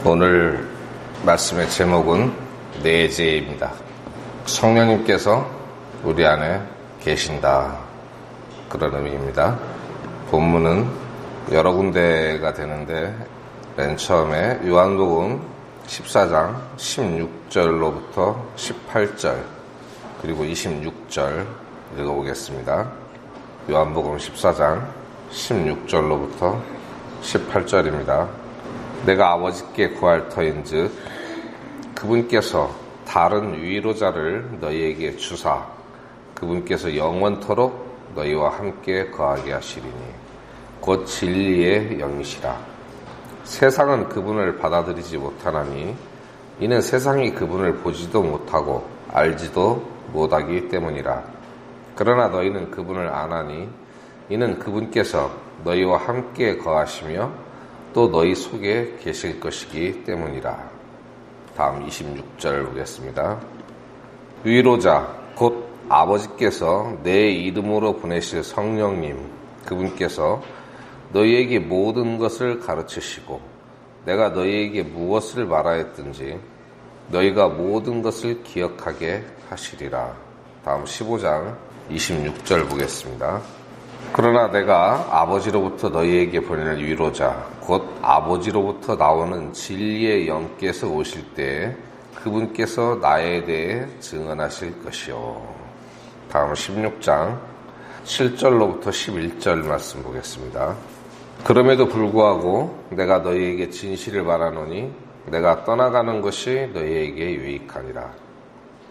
오늘 말씀의 제목은 내재입니다. 성령님께서 우리 안에 계신다, 그런 의미입니다. 본문은 여러 군데가 되는데 맨 처음에 요한복음 14장 16절로부터 18절 그리고 26절 읽어보겠습니다. 요한복음 14장 16절로부터 18절입니다. 내가 아버지께 구할 터인즉 그분께서 다른 위로자를 너희에게 주사 그분께서 영원토록 너희와 함께 거하게 하시리니 곧 진리의 영이시라. 세상은 그분을 받아들이지 못하나니 이는 세상이 그분을 보지도 못하고 알지도 못하기 때문이라. 그러나 너희는 그분을 아나니 이는 그분께서 너희와 함께 거하시며 또 너희 속에 계실 것이기 때문이라. 다음 26절 보겠습니다. 위로자 곧 아버지께서 내 이름으로 보내실 성령님 그분께서 너희에게 모든 것을 가르치시고 내가 너희에게 무엇을 말하였든지 너희가 모든 것을 기억하게 하시리라. 다음 15장 26절 보겠습니다. 그러나 내가 아버지로부터 너희에게 보낼 위로자 곧 아버지로부터 나오는 진리의 영께서 오실 때에 그분께서 나에 대해 증언하실 것이요. 다음 16장 7절로부터 11절 말씀 보겠습니다. 그럼에도 불구하고 내가 너희에게 진실을 말하노니 내가 떠나가는 것이 너희에게 유익하니라.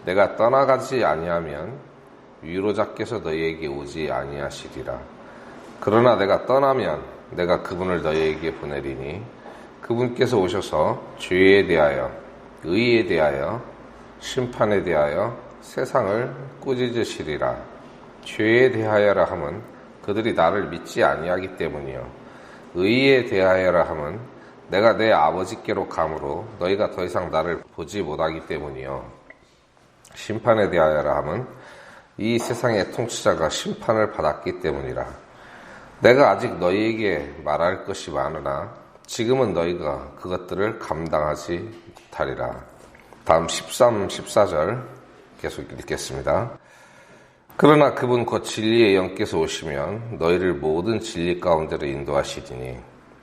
내가 떠나가지 아니하면 위로자께서 너희에게 오지 아니하시리라. 그러나 내가 떠나면 내가 그분을 너희에게 보내리니 그분께서 오셔서 죄에 대하여 의에 대하여 심판에 대하여 세상을 꾸짖으시리라. 죄에 대하여라 함은 그들이 나를 믿지 아니하기 때문이요 의에 대하여라 함은 내가 내 아버지께로 가므로 너희가 더 이상 나를 보지 못하기 때문이요 심판에 대하여라 함은 이 세상의 통치자가 심판을 받았기 때문이라. 내가 아직 너희에게 말할 것이 많으나 지금은 너희가 그것들을 감당하지 못하리라. 다음 13, 14절 계속 읽겠습니다. 그러나 그분 곧 진리의 영께서 오시면 너희를 모든 진리 가운데로 인도하시리니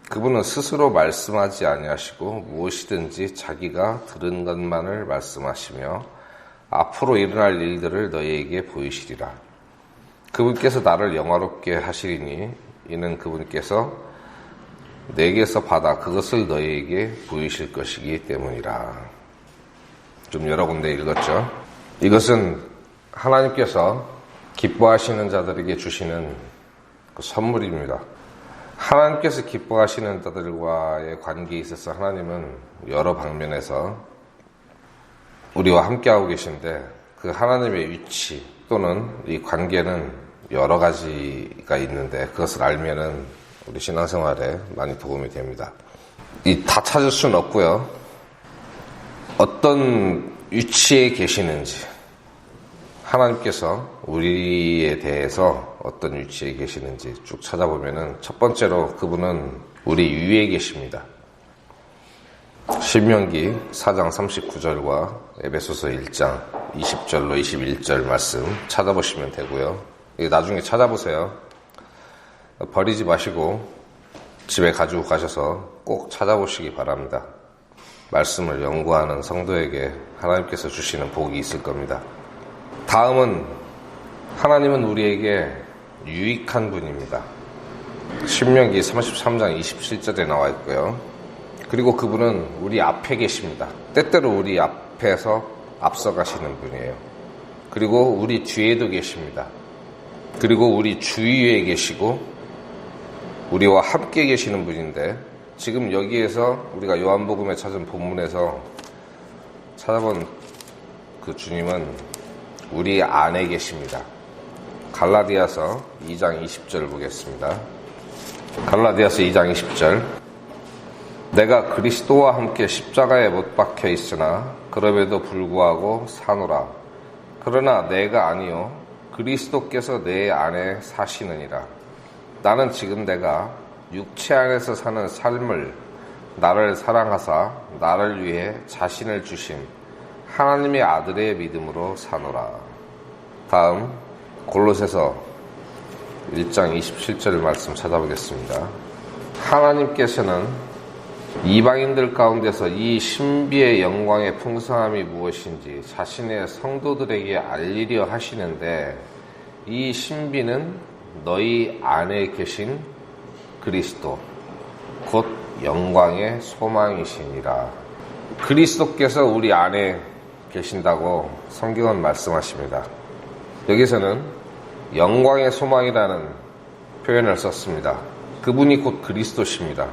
그분은 스스로 말씀하지 아니하시고 무엇이든지 자기가 들은 것만을 말씀하시며 앞으로 일어날 일들을 너희에게 보이시리라. 그분께서 나를 영화롭게 하시리니 이는 그분께서 내게서 받아 그것을 너희에게 보이실 것이기 때문이라. 좀 여러 군데 읽었죠. 이것은 하나님께서 기뻐하시는 자들에게 주시는 그 선물입니다. 하나님께서 기뻐하시는 자들과의 관계에 있어서 하나님은 여러 방면에서 우리와 함께하고 계신데 그 하나님의 위치 또는 이 관계는 여러 가지가 있는데 그것을 알면은 우리 신앙생활에 많이 도움이 됩니다. 다 찾을 수는 없고요. 어떤 위치에 계시는지 하나님께서 우리에 대해서 어떤 위치에 계시는지 쭉 찾아보면은 첫 번째로 그분은 우리 위에 계십니다. 신명기 4장 39절과 에베소서 1장 20절로 21절 말씀 찾아보시면 되고요. 나중에 찾아보세요. 버리지 마시고 집에 가지고 가셔서 꼭 찾아보시기 바랍니다. 말씀을 연구하는 성도에게 하나님께서 주시는 복이 있을 겁니다. 다음은 하나님은 우리에게 유익한 분입니다. 신명기 33장 27절에 나와 있고요. 그리고 그분은 우리 앞에 계십니다. 때때로 우리 앞에서 앞서가시는 분이에요. 그리고 우리 뒤에도 계십니다. 그리고 우리 주위에 계시고 우리와 함께 계시는 분인데 지금 여기에서 우리가 요한복음에 찾은 본문에서 찾아본 그 주님은 우리 안에 계십니다. 갈라디아서 2장 20절 보겠습니다. 갈라디아서 2장 20절 내가 그리스도와 함께 십자가에 못 박혀 있으나 그럼에도 불구하고 사노라. 그러나 내가 아니요 그리스도께서 내 안에 사시느니라. 나는 지금 내가 육체 안에서 사는 삶을 나를 사랑하사 나를 위해 자신을 주심 하나님의 아들의 믿음으로 사노라. 다음 골로새서 1장 27절 말씀 찾아보겠습니다. 하나님께서는 이방인들 가운데서 이 신비의 영광의 풍성함이 무엇인지 자신의 성도들에게 알리려 하시는데 이 신비는 너희 안에 계신 그리스도 곧 영광의 소망이시니라. 그리스도께서 우리 안에 계신다고 성경은 말씀하십니다. 여기서는 영광의 소망이라는 표현을 썼습니다. 그분이 곧 그리스도십니다.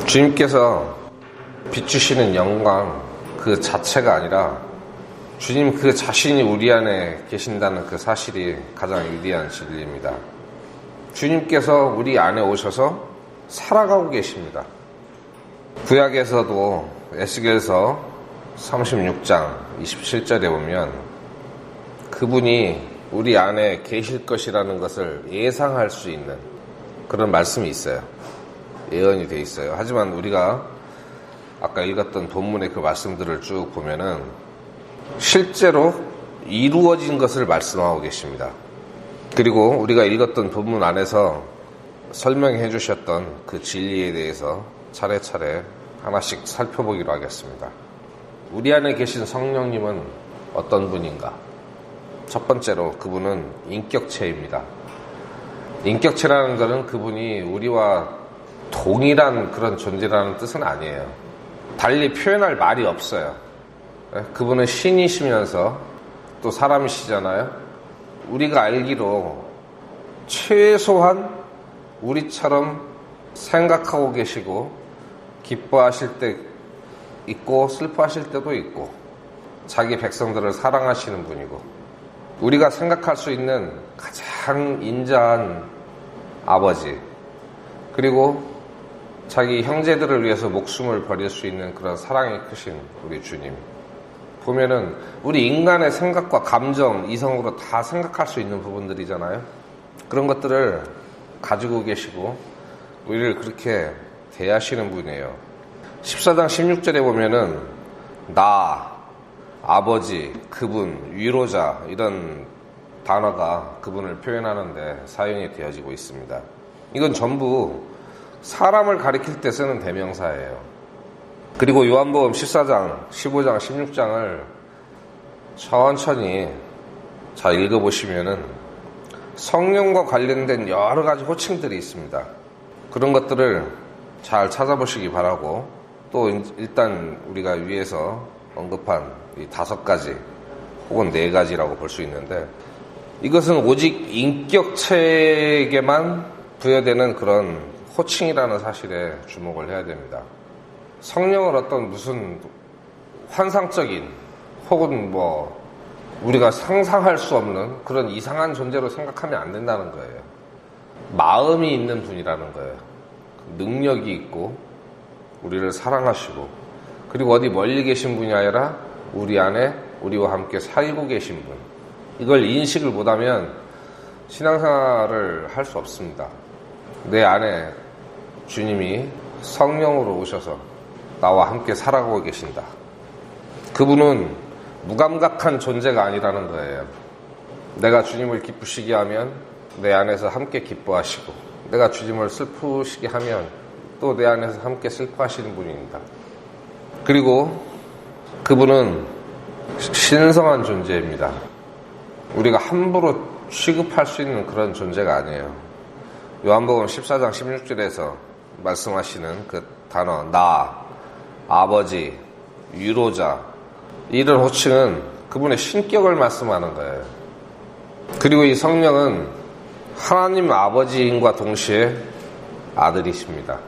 주님께서 비추시는 영광 그 자체가 아니라 주님 그 자신이 우리 안에 계신다는 그 사실이 가장 위대한 진리입니다. 주님께서 우리 안에 오셔서 살아가고 계십니다. 구약에서도 에스겔서 36장 27절에 보면 그분이 우리 안에 계실 것이라는 것을 예상할 수 있는 그런 말씀이 있어요. 예언이 돼 있어요. 하지만 우리가 아까 읽었던 본문의 그 말씀들을 쭉 보면은 실제로 이루어진 것을 말씀하고 계십니다. 그리고 우리가 읽었던 본문 안에서 설명해 주셨던 그 진리에 대해서 차례차례 하나씩 살펴보기로 하겠습니다. 우리 안에 계신 성령님은 어떤 분인가? 첫 번째로 그분은 인격체입니다. 인격체라는 것은 그분이 우리와 동일한 그런 존재라는 뜻은 아니에요. 달리 표현할 말이 없어요. 그분은 신이시면서 또 사람이시잖아요. 우리가 알기로 최소한 우리처럼 생각하고 계시고 기뻐하실 때 있고 슬퍼하실 때도 있고 자기 백성들을 사랑하시는 분이고 우리가 생각할 수 있는 가장 인자한 아버지 그리고 자기 형제들을 위해서 목숨을 버릴 수 있는 그런 사랑이 크신 우리 주님 보면은 우리 인간의 생각과 감정, 이성으로 다 생각할 수 있는 부분들이잖아요. 그런 것들을 가지고 계시고 우리를 그렇게 대하시는 분이에요. 14장 16절에 보면은 나, 아버지, 그분, 위로자 이런 단어가 그분을 표현하는데 사용이 되어지고 있습니다. 이건 전부 사람을 가리킬 때 쓰는 대명사예요. 그리고 요한복음 14장, 15장, 16장을 천천히 잘 읽어보시면은 성령과 관련된 여러 가지 호칭들이 있습니다. 그런 것들을 잘 찾아보시기 바라고 또 일단 우리가 위에서 언급한 이 5가지 혹은 4가지라고 볼 수 있는데 이것은 오직 인격체에게만 부여되는 그런 호칭이라는 사실에 주목을 해야 됩니다. 성령을 어떤 무슨 환상적인 혹은 우리가 상상할 수 없는 그런 이상한 존재로 생각하면 안 된다는 거예요. 마음이 있는 분이라는 거예요. 능력이 있고 우리를 사랑하시고 그리고 어디 멀리 계신 분이 아니라 우리 안에 우리와 함께 살고 계신 분. 이걸 인식을 못하면 신앙생활을 할 수 없습니다. 내 안에 주님이 성령으로 오셔서 나와 함께 살아가고 계신다. 그분은 무감각한 존재가 아니라는 거예요. 내가 주님을 기쁘시게 하면 내 안에서 함께 기뻐하시고 내가 주님을 슬프시게 하면 또 내 안에서 함께 슬퍼하시는 분입니다. 그리고 그분은 신성한 존재입니다. 우리가 함부로 취급할 수 있는 그런 존재가 아니에요. 요한복음 14장 16절에서 말씀하시는 그 단어 나, 아버지, 위로자 이런 호칭은 그분의 신격을 말씀하는 거예요. 그리고 이 성령은 하나님 아버지인과 동시에 아들이십니다.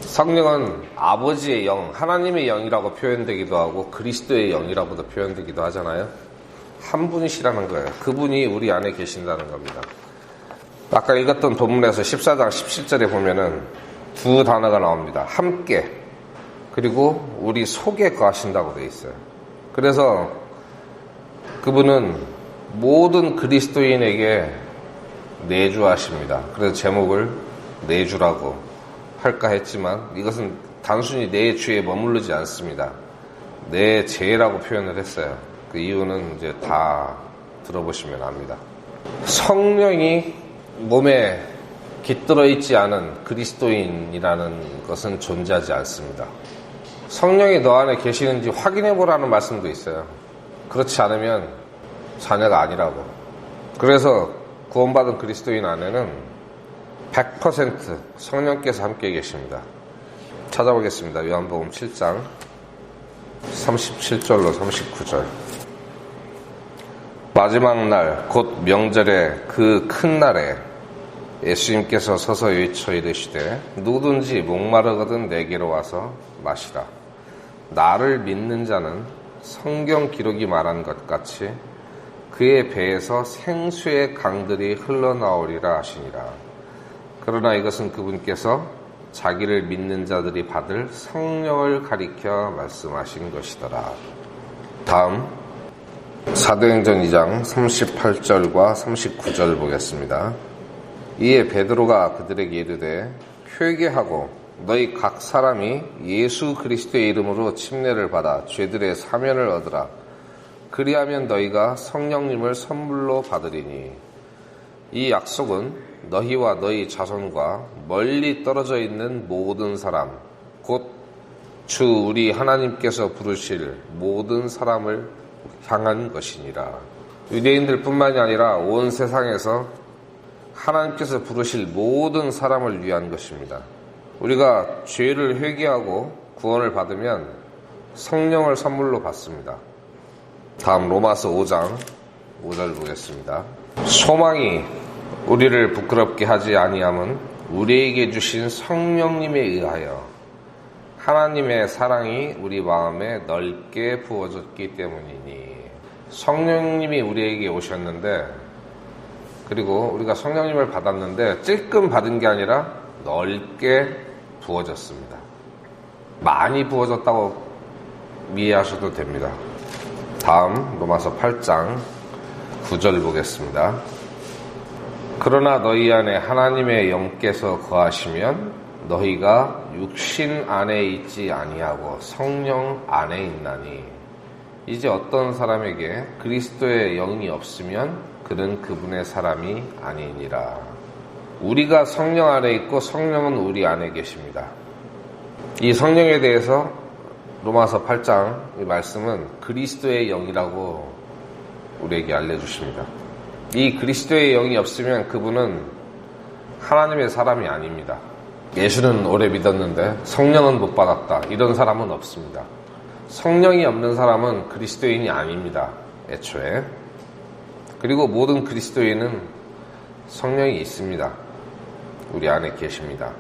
성령은 아버지의 영, 하나님의 영이라고 표현되기도 하고 그리스도의 영이라고도 표현되기도 하잖아요. 한 분이시라는 거예요. 그분이 우리 안에 계신다는 겁니다. 아까 읽었던 본문에서 14장 17절에 보면은 2 단어가 나옵니다. 함께 그리고 우리 속에 거하신다고 되어 있어요. 그래서 그분은 모든 그리스도인에게 내주하십니다. 그래서 제목을 내주라고 할까 했지만 이것은 단순히 내 주에 머무르지 않습니다. 내 죄라고 표현을 했어요. 그 이유는 이제 다 들어보시면 압니다. 성령이 몸에 깃들어 있지 않은 그리스도인이라는 것은 존재하지 않습니다. 성령이 너 안에 계시는지 확인해 보라는 말씀도 있어요. 그렇지 않으면 자녀가 아니라고. 그래서 구원받은 그리스도인 안에는 100% 성령께서 함께 계십니다. 찾아보겠습니다. 요한복음 7장 37절로 39절. 마지막 날 곧 명절의 그 큰 날에 예수님께서 서서 외쳐 이르시되 누구든지 목마르거든 내게로 와서 마시라. 나를 믿는 자는 성경 기록이 말한 것 같이 그의 배에서 생수의 강들이 흘러나오리라 하시니라. 그러나 이것은 그분께서 자기를 믿는 자들이 받을 성령을 가리켜 말씀하신 것이더라. 다음 사도행전 2장 38절과 39절 보겠습니다. 이에 베드로가 그들에게 이르되 회개하고 너희 각 사람이 예수 그리스도의 이름으로 침례를 받아 죄들의 사면을 얻으라. 그리하면 너희가 성령님을 선물로 받으리니 이 약속은 너희와 너희 자손과 멀리 떨어져 있는 모든 사람 곧 주 우리 하나님께서 부르실 모든 사람을 향한 것이니라. 유대인들 뿐만이 아니라 온 세상에서 하나님께서 부르실 모든 사람을 위한 것입니다. 우리가 죄를 회개하고 구원을 받으면 성령을 선물로 받습니다. 다음 로마서 5장 5절 보겠습니다. 소망이 우리를 부끄럽게 하지 아니함은 우리에게 주신 성령님에 의하여 하나님의 사랑이 우리 마음에 넓게 부어졌기 때문이니. 성령님이 우리에게 오셨는데, 그리고 우리가 성령님을 받았는데 찔끔 받은 게 아니라 넓게 부어졌습니다. 많이 부어졌다고 이해하셔도 됩니다. 다음 로마서 8장 9절 보겠습니다. 그러나 너희 안에 하나님의 영께서 거하시면 너희가 육신 안에 있지 아니하고 성령 안에 있나니 이제 어떤 사람에게 그리스도의 영이 없으면 그는 그분의 사람이 아니니라. 우리가 성령 안에 있고 성령은 우리 안에 계십니다. 이 성령에 대해서 로마서 8장 이 말씀은 그리스도의 영이라고 우리에게 알려주십니다. 이 그리스도의 영이 없으면 그분은 하나님의 사람이 아닙니다. 예수는 오래 믿었는데 성령은 못 받았다. 이런 사람은 없습니다. 성령이 없는 사람은 그리스도인이 아닙니다. 애초에. 그리고 모든 그리스도인은 성령이 있습니다. 우리 안에 계십니다.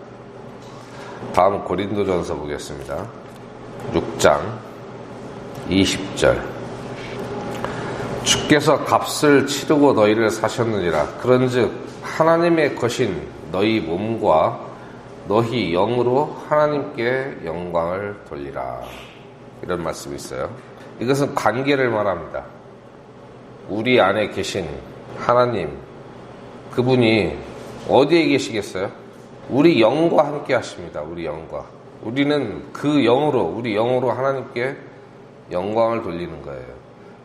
다음 고린도전서 보겠습니다. 6장 20절. 주께서 값을 치르고 너희를 사셨느니라. 그런즉 하나님의 것인 너희 몸과 너희 영으로 하나님께 영광을 돌리라. 이런 말씀이 있어요. 이것은 관계를 말합니다. 우리 안에 계신 하나님, 그분이 어디에 계시겠어요? 우리 영과 함께 하십니다. 우리 영과. 우리는 그 영으로, 우리 영으로 하나님께 영광을 돌리는 거예요.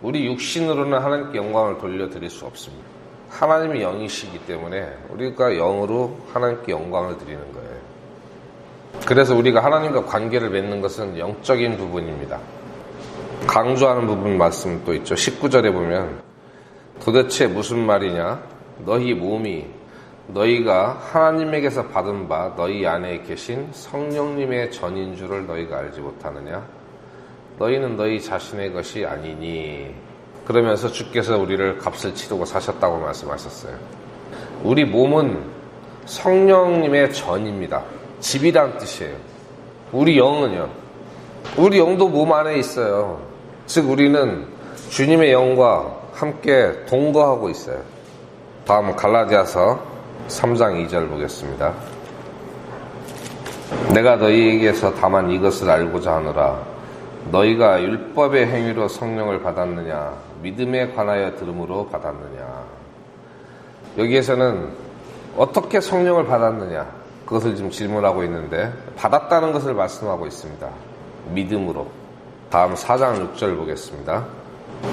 우리 육신으로는 하나님께 영광을 돌려드릴 수 없습니다. 하나님이 영이시기 때문에 우리가 영으로 하나님께 영광을 드리는 거예요. 그래서 우리가 하나님과 관계를 맺는 것은 영적인 부분입니다. 강조하는 부분 말씀 또 있죠. 19절에 보면 도대체 무슨 말이냐? 너희 몸이 너희가 하나님에게서 받은 바 너희 안에 계신 성령님의 전인 줄을 너희가 알지 못하느냐? 너희는 너희 자신의 것이 아니니. 그러면서 주께서 우리를 값을 치르고 사셨다고 말씀하셨어요. 우리 몸은 성령님의 전입니다. 집이란 뜻이에요. 우리 영은요. 우리 영도 몸 안에 있어요. 즉 우리는 주님의 영과 함께 동거하고 있어요. 다음 갈라디아서 3장 2절 보겠습니다. 내가 너희에게서 다만 이것을 알고자 하노라. 너희가 율법의 행위로 성령을 받았느냐 믿음에 관하여 들음으로 받았느냐. 여기에서는 어떻게 성령을 받았느냐, 그것을 지금 질문하고 있는데 받았다는 것을 말씀하고 있습니다. 믿음으로. 다음 4장 6절 보겠습니다.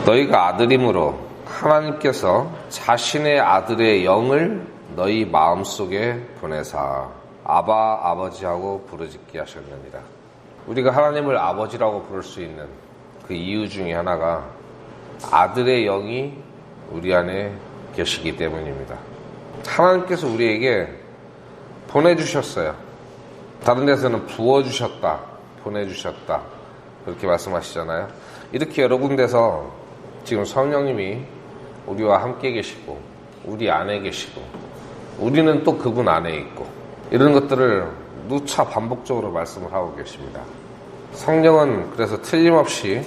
너희가 아들임으로 하나님께서 자신의 아들의 영을 너희 마음속에 보내사 아바 아버지하고 부르짖게 하셨느니라. 우리가 하나님을 아버지라고 부를 수 있는 그 이유 중에 하나가 아들의 영이 우리 안에 계시기 때문입니다. 하나님께서 우리에게 보내주셨어요. 다른 데서는 부어주셨다, 보내주셨다 그렇게 말씀하시잖아요. 이렇게 여러 군데서 지금 성령님이 우리와 함께 계시고 우리 안에 계시고 우리는 또 그분 안에 있고 이런 것들을 누차 반복적으로 말씀을 하고 계십니다. 성령은 그래서 틀림없이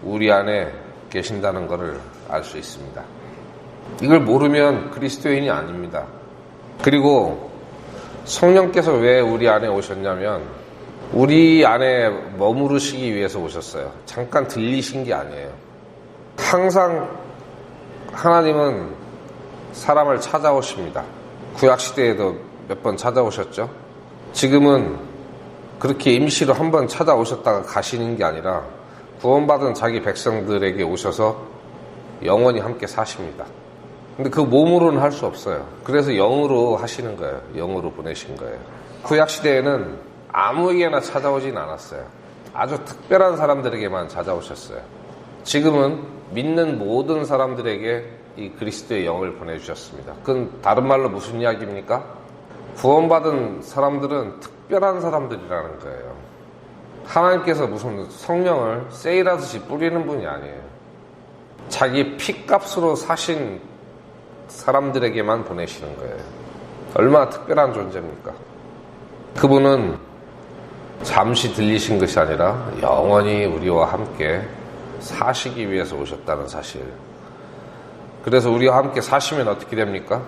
우리 안에 계신다는 것을 알 수 있습니다. 이걸 모르면 그리스도인이 아닙니다. 그리고 성령께서 왜 우리 안에 오셨냐면 우리 안에 머무르시기 위해서 오셨어요. 잠깐 들리신 게 아니에요. 항상 하나님은 사람을 찾아오십니다. 구약시대에도 몇 번 찾아오셨죠. 지금은 그렇게 임시로 한 번 찾아오셨다가 가시는 게 아니라 구원받은 자기 백성들에게 오셔서 영원히 함께 사십니다. 근데 그 몸으로는 할 수 없어요. 그래서 영으로 하시는 거예요. 영으로 보내신 거예요. 구약시대에는 아무에게나 찾아오진 않았어요. 아주 특별한 사람들에게만 찾아오셨어요. 지금은 믿는 모든 사람들에게 이 그리스도의 영을 보내주셨습니다. 그건 다른 말로 무슨 이야기입니까? 구원받은 사람들은 특별한 사람들이라는 거예요. 하나님께서 무슨 성령을 세일하듯이 뿌리는 분이 아니에요. 자기 피값으로 사신 사람들에게만 보내시는 거예요. 얼마나 특별한 존재입니까? 그분은 잠시 들리신 것이 아니라 영원히 우리와 함께 사시기 위해서 오셨다는 사실. 그래서 우리와 함께 사시면 어떻게 됩니까?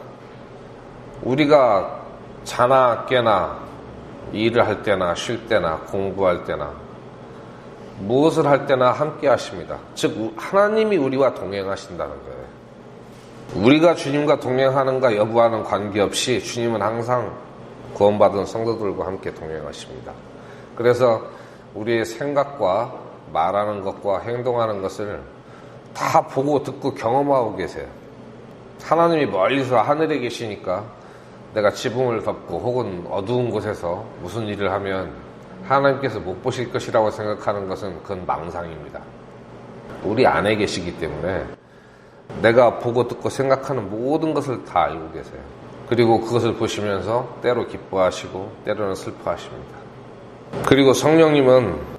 우리가 자나 깨나 일을 할 때나 쉴 때나 공부할 때나 무엇을 할 때나 함께 하십니다. 즉 하나님이 우리와 동행하신다는 거예요. 우리가 주님과 동행하는가 여부와는 관계없이 주님은 항상 구원받은 성도들과 함께 동행하십니다. 그래서 우리의 생각과 말하는 것과 행동하는 것을 다 보고 듣고 경험하고 계세요. 하나님이 멀리서 하늘에 계시니까 내가 지붕을 덮고 혹은 어두운 곳에서 무슨 일을 하면 하나님께서 못 보실 것이라고 생각하는 것은 그건 망상입니다. 우리 안에 계시기 때문에 내가 보고 듣고 생각하는 모든 것을 다 알고 계세요. 그리고 그것을 보시면서 때로 기뻐하시고 때로는 슬퍼하십니다. 그리고 성령님은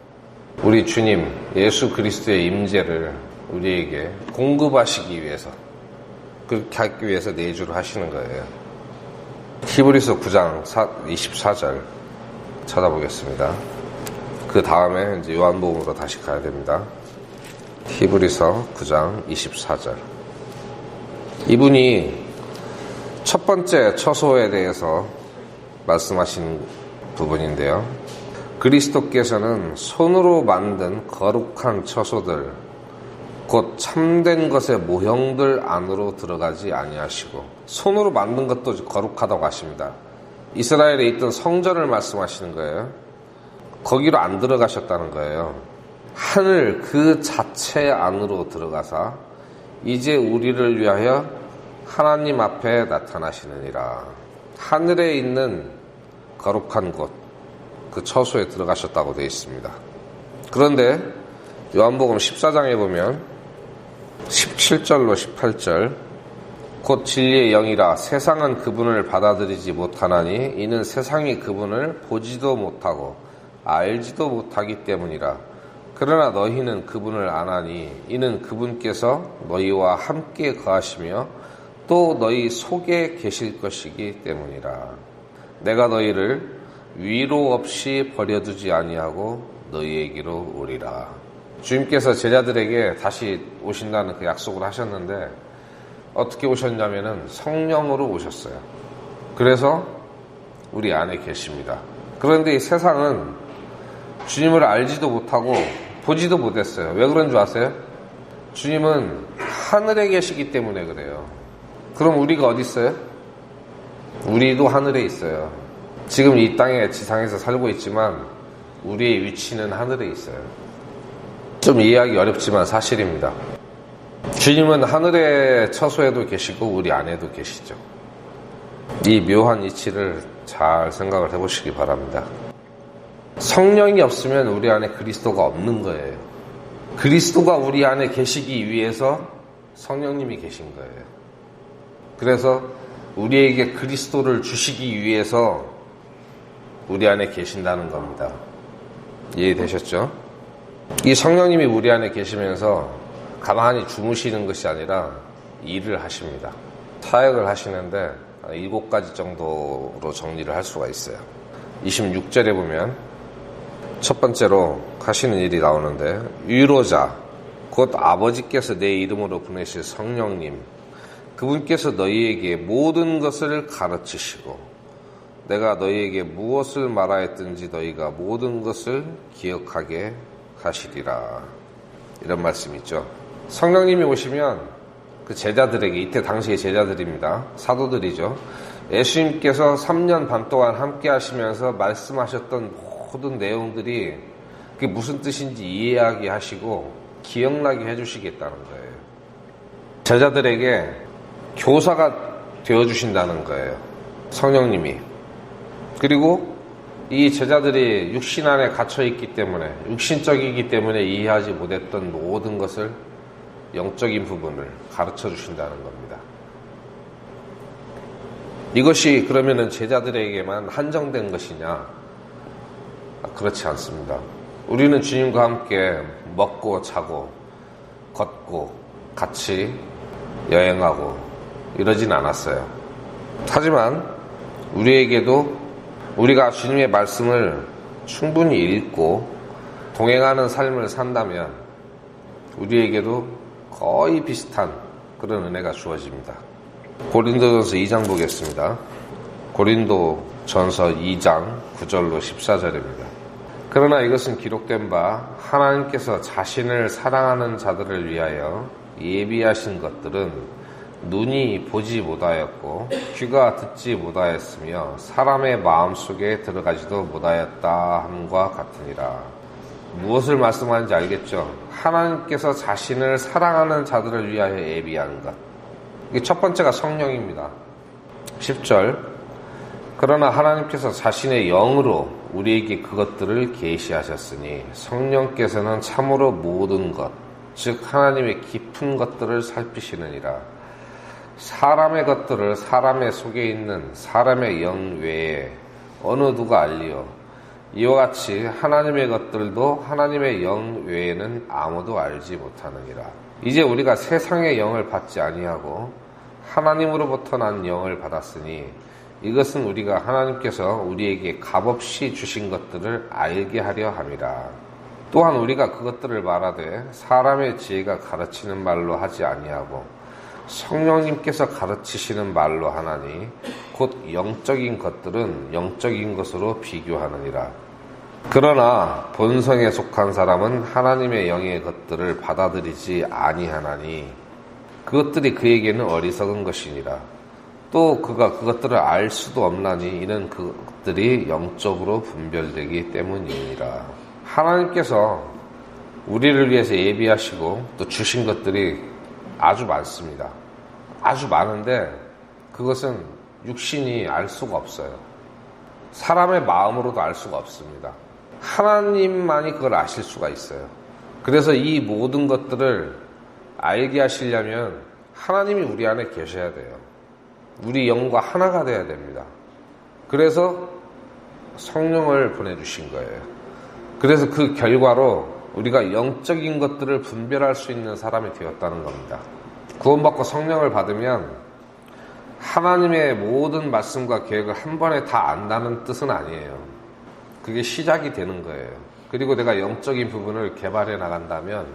우리 주님 예수 그리스도의 임재를 우리에게 공급하시기 위해서 그렇게 하기 위해서 내주를 하시는 거예요. 히브리서 9장 24절 찾아보겠습니다. 그 다음에 이제 요한복음으로 다시 가야 됩니다. 히브리서 9장 24절. 이분이 첫 번째 처소에 대해서 말씀하신 부분인데요. 그리스도께서는 손으로 만든 거룩한 처소들 곧 참된 것의 모형들 안으로 들어가지 아니하시고 손으로 만든 것도 거룩하다고 하십니다. 이스라엘에 있던 성전을 말씀하시는 거예요. 거기로 안 들어가셨다는 거예요. 하늘 그 자체 안으로 들어가사 이제 우리를 위하여 하나님 앞에 나타나시느니라. 하늘에 있는 거룩한 곳, 그 처소에 들어가셨다고 되어 있습니다. 그런데 요한복음 14장에 보면 17절로 18절 곧 진리의 영이라 세상은 그분을 받아들이지 못하나니 이는 세상이 그분을 보지도 못하고 알지도 못하기 때문이라. 그러나 너희는 그분을 아나니 이는 그분께서 너희와 함께 거하시며 또 너희 속에 계실 것이기 때문이라. 내가 너희를 위로 없이 버려두지 아니하고 너희에게로 오리라. 주님께서 제자들에게 다시 오신다는 그 약속을 하셨는데 어떻게 오셨냐면은 성령으로 오셨어요. 그래서 우리 안에 계십니다. 그런데 이 세상은 주님을 알지도 못하고 보지도 못했어요. 왜 그런 줄 아세요? 주님은 하늘에 계시기 때문에 그래요. 그럼 우리가 어디 있어요? 우리도 하늘에 있어요. 지금 이 땅에 지상에서 살고 있지만 우리의 위치는 하늘에 있어요. 좀 이해하기 어렵지만 사실입니다. 주님은 하늘의 처소에도 계시고 우리 안에도 계시죠. 이 묘한 이치를 잘 생각을 해보시기 바랍니다. 성령이 없으면 우리 안에 그리스도가 없는 거예요. 그리스도가 우리 안에 계시기 위해서 성령님이 계신 거예요. 그래서 우리에게 그리스도를 주시기 위해서 우리 안에 계신다는 겁니다. 이해되셨죠? 이 성령님이 우리 안에 계시면서 가만히 주무시는 것이 아니라 일을 하십니다. 사역을 하시는데 7가지 정도로 정리를 할 수가 있어요. 26절에 보면 첫 번째로 하시는 일이 나오는데, 위로자 곧 아버지께서 내 이름으로 보내실 성령님, 그분께서 너희에게 모든 것을 가르치시고 내가 너희에게 무엇을 말하였든지 너희가 모든 것을 기억하게 하시리라. 이런 말씀 있죠. 성령님이 오시면 그 제자들에게, 이때 당시의 제자들입니다. 사도들이죠. 예수님께서 3년 반 동안 함께 하시면서 말씀하셨던 모든 내용들이 그게 무슨 뜻인지 이해하게 하시고 기억나게 해주시겠다는 거예요. 제자들에게 교사가 되어주신다는 거예요. 성령님이. 그리고 이 제자들이 육신 안에 갇혀있기 때문에, 육신적이기 때문에 이해하지 못했던 모든 것을, 영적인 부분을 가르쳐 주신다는 겁니다. 이것이 그러면은 제자들에게만 한정된 것이냐? 그렇지 않습니다. 우리는 주님과 함께 먹고 자고 걷고 같이 여행하고 이러진 않았어요. 하지만 우리에게도 우리가 주님의 말씀을 충분히 읽고 동행하는 삶을 산다면 우리에게도 거의 비슷한 그런 은혜가 주어집니다. 고린도전서 2장 보겠습니다. 고린도전서 2장 9절로 14절입니다. 그러나 이것은 기록된 바 하나님께서 자신을 사랑하는 자들을 위하여 예비하신 것들은 눈이 보지 못하였고 귀가 듣지 못하였으며 사람의 마음속에 들어가지도 못하였다 함과 같으니라. 무엇을 말씀하는지 알겠죠? 하나님께서 자신을 사랑하는 자들을 위하여 예비한 것. 이게 첫 번째가 성령입니다. 10절. 그러나 하나님께서 자신의 영으로 우리에게 그것들을 계시하셨으니 성령께서는 참으로 모든 것, 즉 하나님의 깊은 것들을 살피시느니라. 사람의 것들을 사람의 속에 있는 사람의 영 외에 어느 누가 알리요? 이와 같이 하나님의 것들도 하나님의 영 외에는 아무도 알지 못하느니라. 이제 우리가 세상의 영을 받지 아니하고 하나님으로부터 난 영을 받았으니 이것은 우리가 하나님께서 우리에게 값없이 주신 것들을 알게 하려 함이라. 또한 우리가 그것들을 말하되 사람의 지혜가 가르치는 말로 하지 아니하고 성령님께서 가르치시는 말로 하나니 곧 영적인 것들은 영적인 것으로 비교하느니라. 그러나 본성에 속한 사람은 하나님의 영의 것들을 받아들이지 아니하나니 그것들이 그에게는 어리석은 것이니라. 또 그가 그것들을 알 수도 없나니 이는 그것들이 영적으로 분별되기 때문이니라. 하나님께서 우리를 위해서 예비하시고 또 주신 것들이 아주 많습니다. 아주 많은데 그것은 육신이 알 수가 없어요. 사람의 마음으로도 알 수가 없습니다. 하나님만이 그걸 아실 수가 있어요. 그래서 이 모든 것들을 알게 하시려면 하나님이 우리 안에 계셔야 돼요. 우리 영과 하나가 돼야 됩니다. 그래서 성령을 보내주신 거예요. 그래서 그 결과로 우리가 영적인 것들을 분별할 수 있는 사람이 되었다는 겁니다. 구원받고 성령을 받으면 하나님의 모든 말씀과 계획을 한 번에 다 안다는 뜻은 아니에요. 그게 시작이 되는 거예요. 그리고 내가 영적인 부분을 개발해 나간다면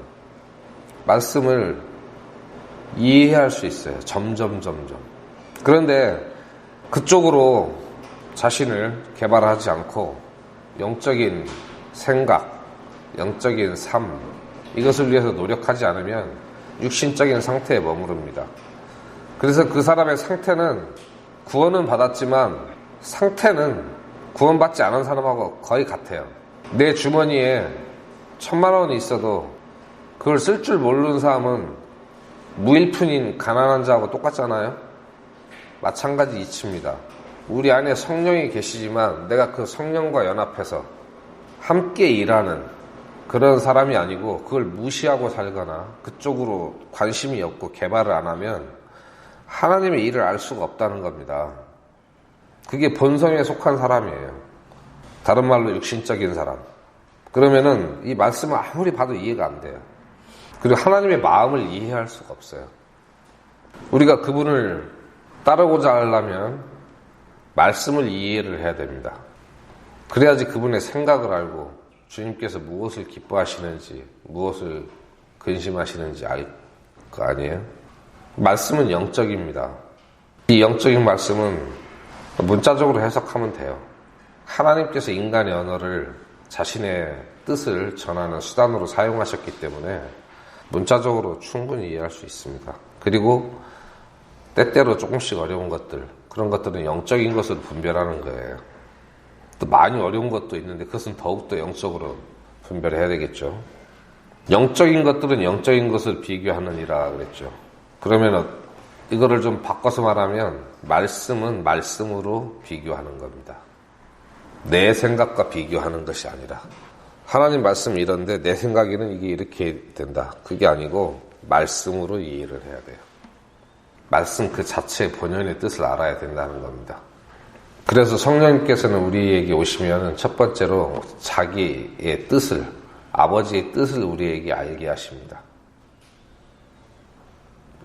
말씀을 이해할 수 있어요. 점점. 그런데 그쪽으로 자신을 개발하지 않고 영적인 생각, 영적인 삶, 이것을 위해서 노력하지 않으면 육신적인 상태에 머무릅니다. 그래서 그 사람의 상태는 구원은 받았지만 상태는 구원받지 않은 사람하고 거의 같아요. 내 주머니에 1,000만 원이 있어도 그걸 쓸 줄 모르는 사람은 무일푼인 가난한 자하고 똑같잖아요. 마찬가지 이치입니다. 우리 안에 성령이 계시지만 내가 그 성령과 연합해서 함께 일하는 그런 사람이 아니고 그걸 무시하고 살거나 그쪽으로 관심이 없고 개발을 안 하면 하나님의 일을 알 수가 없다는 겁니다. 그게 본성에 속한 사람이에요. 다른 말로 육신적인 사람. 그러면은 이 말씀을 아무리 봐도 이해가 안 돼요. 그리고 하나님의 마음을 이해할 수가 없어요. 우리가 그분을 따르고자 하려면 말씀을 이해를 해야 됩니다. 그래야지 그분의 생각을 알고 주님께서 무엇을 기뻐하시는지 무엇을 근심하시는지 알 거 아니에요? 말씀은 영적입니다. 이 영적인 말씀은 문자적으로 해석하면 돼요. 하나님께서 인간의 언어를 자신의 뜻을 전하는 수단으로 사용하셨기 때문에 문자적으로 충분히 이해할 수 있습니다. 그리고 때때로 조금씩 어려운 것들, 그런 것들은 영적인 것으로 분별하는 거예요. 또 많이 어려운 것도 있는데 그것은 더욱더 영적으로 분별해야 되겠죠. 영적인 것들은 영적인 것을 비교하느니라 그랬죠. 그러면 이거를 좀 바꿔서 말하면 말씀은 말씀으로 비교하는 겁니다. 내 생각과 비교하는 것이 아니라 하나님 말씀이 이런데 내 생각에는 이게 이렇게 된다. 그게 아니고 말씀으로 이해를 해야 돼요. 말씀 그 자체의 본연의 뜻을 알아야 된다는 겁니다. 그래서 성령님께서는 우리에게 오시면 첫 번째로 자기의 뜻을, 아버지의 뜻을 우리에게 알게 하십니다.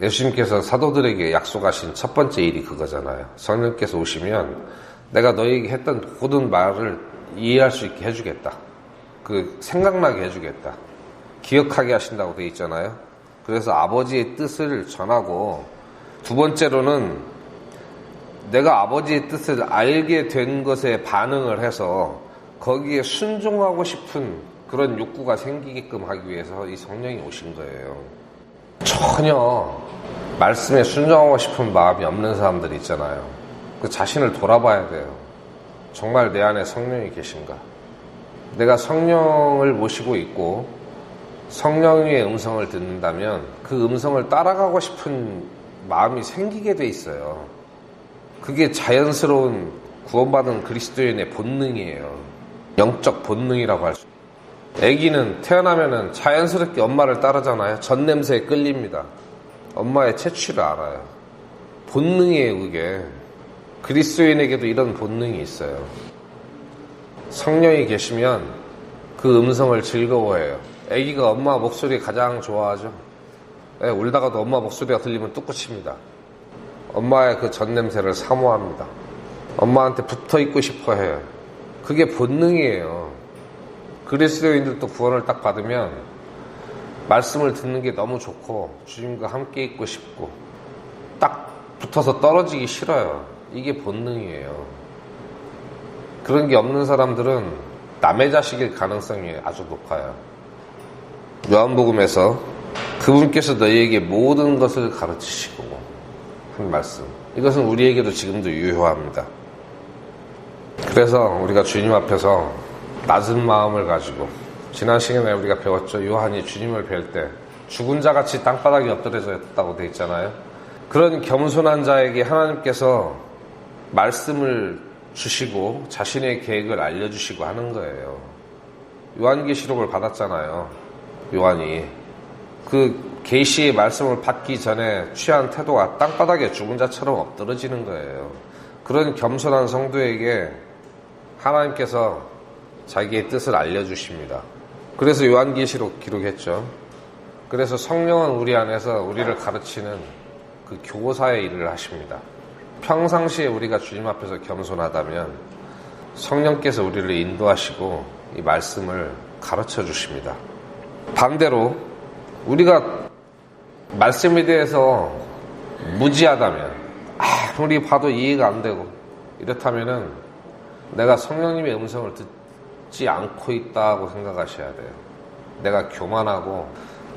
예수님께서 사도들에게 약속하신 첫 번째 일이 그거잖아요. 성령님께서 오시면 내가 너에게 했던 모든 말을 이해할 수 있게 해주겠다. 그 생각나게 해주겠다. 기억하게 하신다고 되어 있잖아요. 그래서 아버지의 뜻을 전하고 두 번째로는 내가 아버지의 뜻을 알게 된 것에 반응을 해서 거기에 순종하고 싶은 그런 욕구가 생기게끔 하기 위해서 이 성령이 오신 거예요. 전혀 말씀에 순종하고 싶은 마음이 없는 사람들이 있잖아요. 그 자신을 돌아봐야 돼요. 정말 내 안에 성령이 계신가? 내가 성령을 모시고 있고 성령의 음성을 듣는다면 그 음성을 따라가고 싶은 마음이 생기게 돼 있어요. 그게 자연스러운 구원받은 그리스도인의 본능이에요. 영적 본능이라고 할 수 있어요. 아기는 태어나면은 자연스럽게 엄마를 따르잖아요. 젖냄새에 끌립니다. 엄마의 채취를 알아요. 본능이에요, 그게. 그리스도인에게도 이런 본능이 있어요. 성령이 계시면 그 음성을 즐거워해요. 아기가 엄마 목소리 가장 좋아하죠. 울다가도 엄마 목소리가 들리면 뚝뚝칩니다. 엄마의 그 젖냄새를 사모합니다. 엄마한테 붙어있고 싶어 해요. 그게 본능이에요. 그리스도인들도 구원을 딱 받으면 말씀을 듣는 게 너무 좋고 주님과 함께 있고 싶고 딱 붙어서 떨어지기 싫어요. 이게 본능이에요. 그런 게 없는 사람들은 남의 자식일 가능성이 아주 높아요. 요한복음에서 그분께서 너희에게 모든 것을 가르치시고 한 말씀, 이것은 우리에게도 지금도 유효합니다. 그래서 우리가 주님 앞에서 낮은 마음을 가지고, 지난 시간에 우리가 배웠죠. 요한이 주님을 뵐 때 죽은 자같이 땅바닥에 엎드려졌다고 되어 있잖아요. 그런 겸손한 자에게 하나님께서 말씀을 주시고 자신의 계획을 알려주시고 하는 거예요. 요한계시록을 받았잖아요. 요한이 그 계시의 말씀을 받기 전에 취한 태도가 땅바닥에 죽은 자처럼 엎드러지는 거예요. 그런 겸손한 성도에게 하나님께서 자기의 뜻을 알려주십니다. 그래서 요한계시록 기록했죠. 그래서 성령은 우리 안에서 우리를 가르치는 그 교사의 일을 하십니다. 평상시에 우리가 주님 앞에서 겸손하다면 성령께서 우리를 인도하시고 이 말씀을 가르쳐 주십니다. 반대로 우리가 말씀에 대해서 무지하다면, 아무리 봐도 이해가 안 되고 이렇다면은 내가 성령님의 음성을 듣지 않고 있다고 생각하셔야 돼요. 내가 교만하고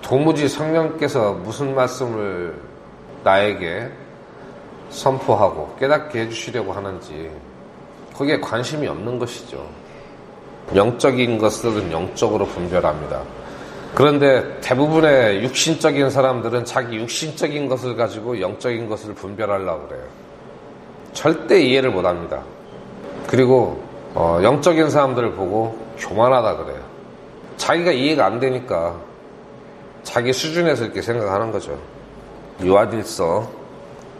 도무지 성령께서 무슨 말씀을 나에게 선포하고 깨닫게 해주시려고 하는지 거기에 관심이 없는 것이죠. 영적인 것들은 영적으로 분별합니다. 그런데 대부분의 육신적인 사람들은 자기 육신적인 것을 가지고 영적인 것을 분별하려고 그래요. 절대 이해를 못합니다. 그리고 영적인 사람들을 보고 교만하다 그래요. 자기가 이해가 안 되니까 자기 수준에서 이렇게 생각하는 거죠. 요한일서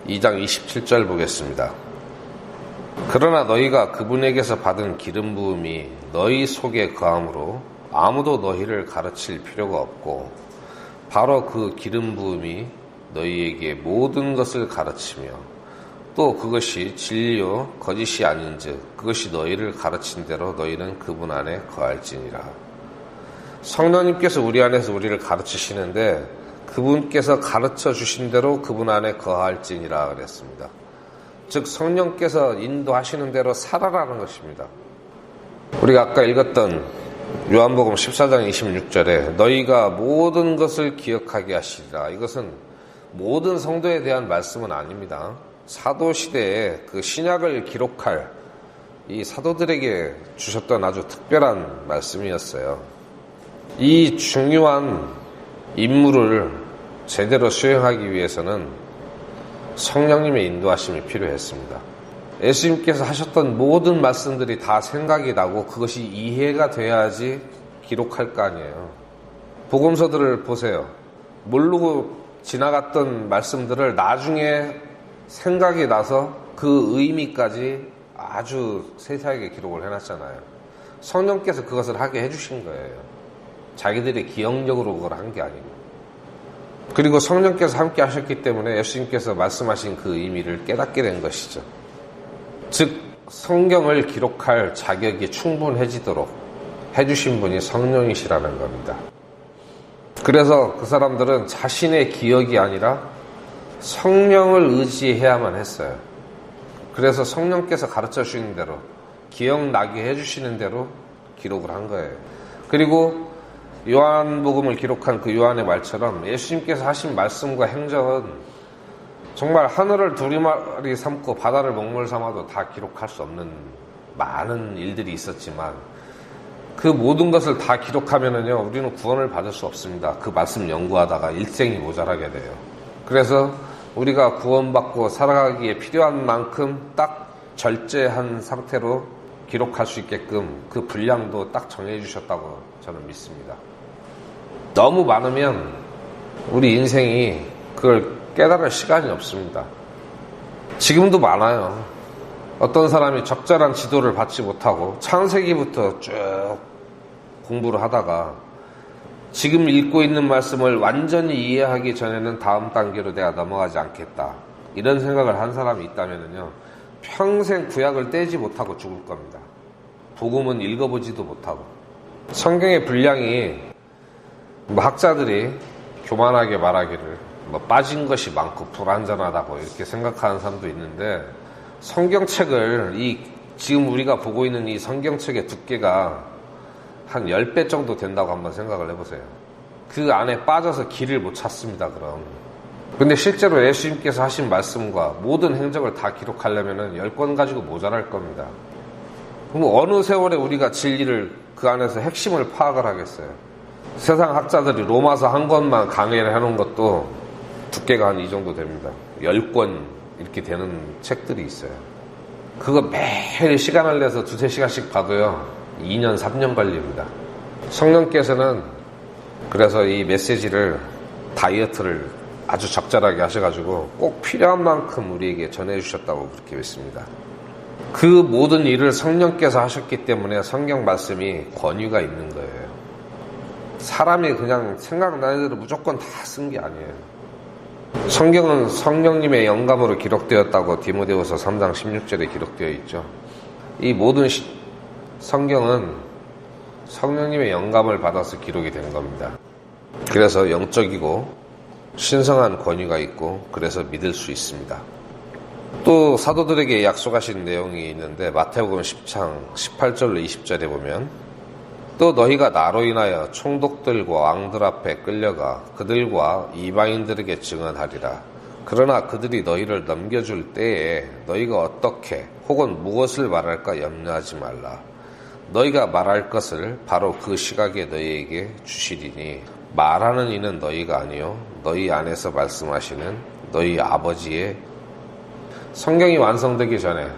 2장 27절 보겠습니다. 그러나 너희가 그분에게서 받은 기름 부음이 너희 속에 거함으로 아무도 너희를 가르칠 필요가 없고 바로 그 기름 부음이 너희에게 모든 것을 가르치며 또 그것이 진리요 거짓이 아닌즉 그것이 너희를 가르친 대로 너희는 그분 안에 거할지니라. 성령님께서 우리 안에서 우리를 가르치시는데 그분께서 가르쳐 주신 대로 그분 안에 거할지니라 그랬습니다. 즉 성령께서 인도하시는 대로 살아라는 것입니다. 우리가 아까 읽었던 요한복음 14장 26절에 너희가 모든 것을 기억하게 하시리라. 이것은 모든 성도에 대한 말씀은 아닙니다. 사도시대에 그 신약을 기록할 이 사도들에게 주셨던 아주 특별한 말씀이었어요. 이 중요한 임무를 제대로 수행하기 위해서는 성령님의 인도하심이 필요했습니다. 예수님께서 하셨던 모든 말씀들이 다 생각이 나고 그것이 이해가 돼야지 기록할 거 아니에요. 복음서들을 보세요. 모르고 지나갔던 말씀들을 나중에 생각이 나서 그 의미까지 아주 세세하게 기록을 해놨잖아요. 성령께서 그것을 하게 해주신 거예요. 자기들의 기억력으로 그걸 한 게 아니고. 그리고 성령께서 함께 하셨기 때문에 예수님께서 말씀하신 그 의미를 깨닫게 된 것이죠. 즉 성경을 기록할 자격이 충분해지도록 해주신 분이 성령이시라는 겁니다. 그래서 그 사람들은 자신의 기억이 아니라 성령을 의지해야만 했어요. 그래서 성령께서 가르쳐 주시는 대로 기억나게 해주시는 대로 기록을 한 거예요. 그리고 요한복음을 기록한 그 요한의 말처럼 예수님께서 하신 말씀과 행정은 정말 하늘을 두루마리 삼고 바다를 먹물 삼아도 다 기록할 수 없는 많은 일들이 있었지만 그 모든 것을 다 기록하면은요 우리는 구원을 받을 수 없습니다. 그 말씀 연구하다가 일생이 모자라게 돼요. 그래서 우리가 구원받고 살아가기에 필요한 만큼 딱 절제한 상태로 기록할 수 있게끔 그 분량도 딱 정해주셨다고 저는 믿습니다. 너무 많으면 우리 인생이 그걸 깨달을 시간이 없습니다. 지금도 많아요. 어떤 사람이 적절한 지도를 받지 못하고 창세기부터 쭉 공부를 하다가 지금 읽고 있는 말씀을 완전히 이해하기 전에는 다음 단계로 내가 넘어가지 않겠다. 이런 생각을 한 사람이 있다면요. 평생 구약을 떼지 못하고 죽을 겁니다. 복음은 읽어보지도 못하고. 성경의 분량이 학자들이 교만하게 말하기를 빠진 것이 많고 불완전하다고 이렇게 생각하는 사람도 있는데 성경책을 지금 우리가 보고 있는 이 성경책의 두께가 한 10배 정도 된다고 한번 생각을 해보세요. 그 안에 빠져서 길을 못 찾습니다. 그럼. 근데 실제로 예수님께서 하신 말씀과 모든 행적을 다 기록하려면 10권 가지고 모자랄 겁니다. 그럼 어느 세월에 우리가 진리를 그 안에서 핵심을 파악을 하겠어요? 세상 학자들이 로마서 한 권만 강의를 해놓은 것도 두께가 한 이 정도 됩니다. 10권 이렇게 되는 책들이 있어요. 그거 매일 시간을 내서 2-3시간씩 봐도요 2년 3년 걸립니다. 성령께서는 그래서 이 메시지를 다이어트를 아주 적절하게 하셔가지고 꼭 필요한 만큼 우리에게 전해주셨다고 그렇게 믿습니다. 그 모든 일을 성령께서 하셨기 때문에 성경 말씀이 권위가 있는 거예요. 사람이 그냥 생각나는 대로 무조건 다 쓴 게 아니에요. 성경은 성령님의 영감으로 기록되었다고 디모데후서 3장 16절에 기록되어 있죠. 이 모든 성경은 성령님의 영감을 받아서 기록이 된 겁니다. 그래서 영적이고 신성한 권위가 있고 그래서 믿을 수 있습니다. 또 사도들에게 약속하신 내용이 있는데 마태복음 10장 18절로 20절에 보면 또 너희가 나로 인하여 총독들과 왕들 앞에 끌려가 그들과 이방인들에게 증언하리라. 그러나 그들이 너희를 넘겨줄 때에 너희가 어떻게 혹은 무엇을 말할까 염려하지 말라. 너희가 말할 것을 바로 그 시각에 너희에게 주시리니 말하는 이는 너희가 아니요 너희 안에서 말씀하시는 너희 아버지의. 성경이 완성되기 전에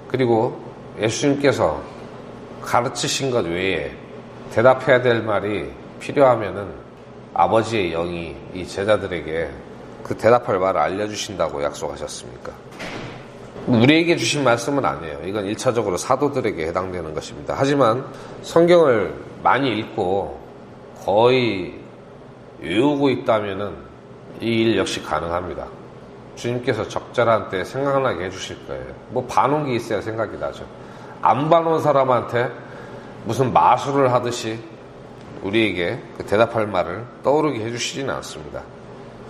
그리고 예수님께서 가르치신 것 외에 대답해야 될 말이 필요하면은 아버지의 영이 이 제자들에게 그 대답할 말을 알려주신다고 약속하셨습니까? 우리에게 주신 말씀은 아니에요. 이건 1차적으로 사도들에게 해당되는 것입니다. 하지만 성경을 많이 읽고 거의 외우고 있다면은 이 일 역시 가능합니다. 주님께서 적절한 때 생각나게 해주실 거예요. 뭐 봐놓은 게 있어야 생각이 나죠. 안 봐놓은 사람한테 무슨 마술을 하듯이 우리에게 그 대답할 말을 떠오르게 해주시지는 않습니다.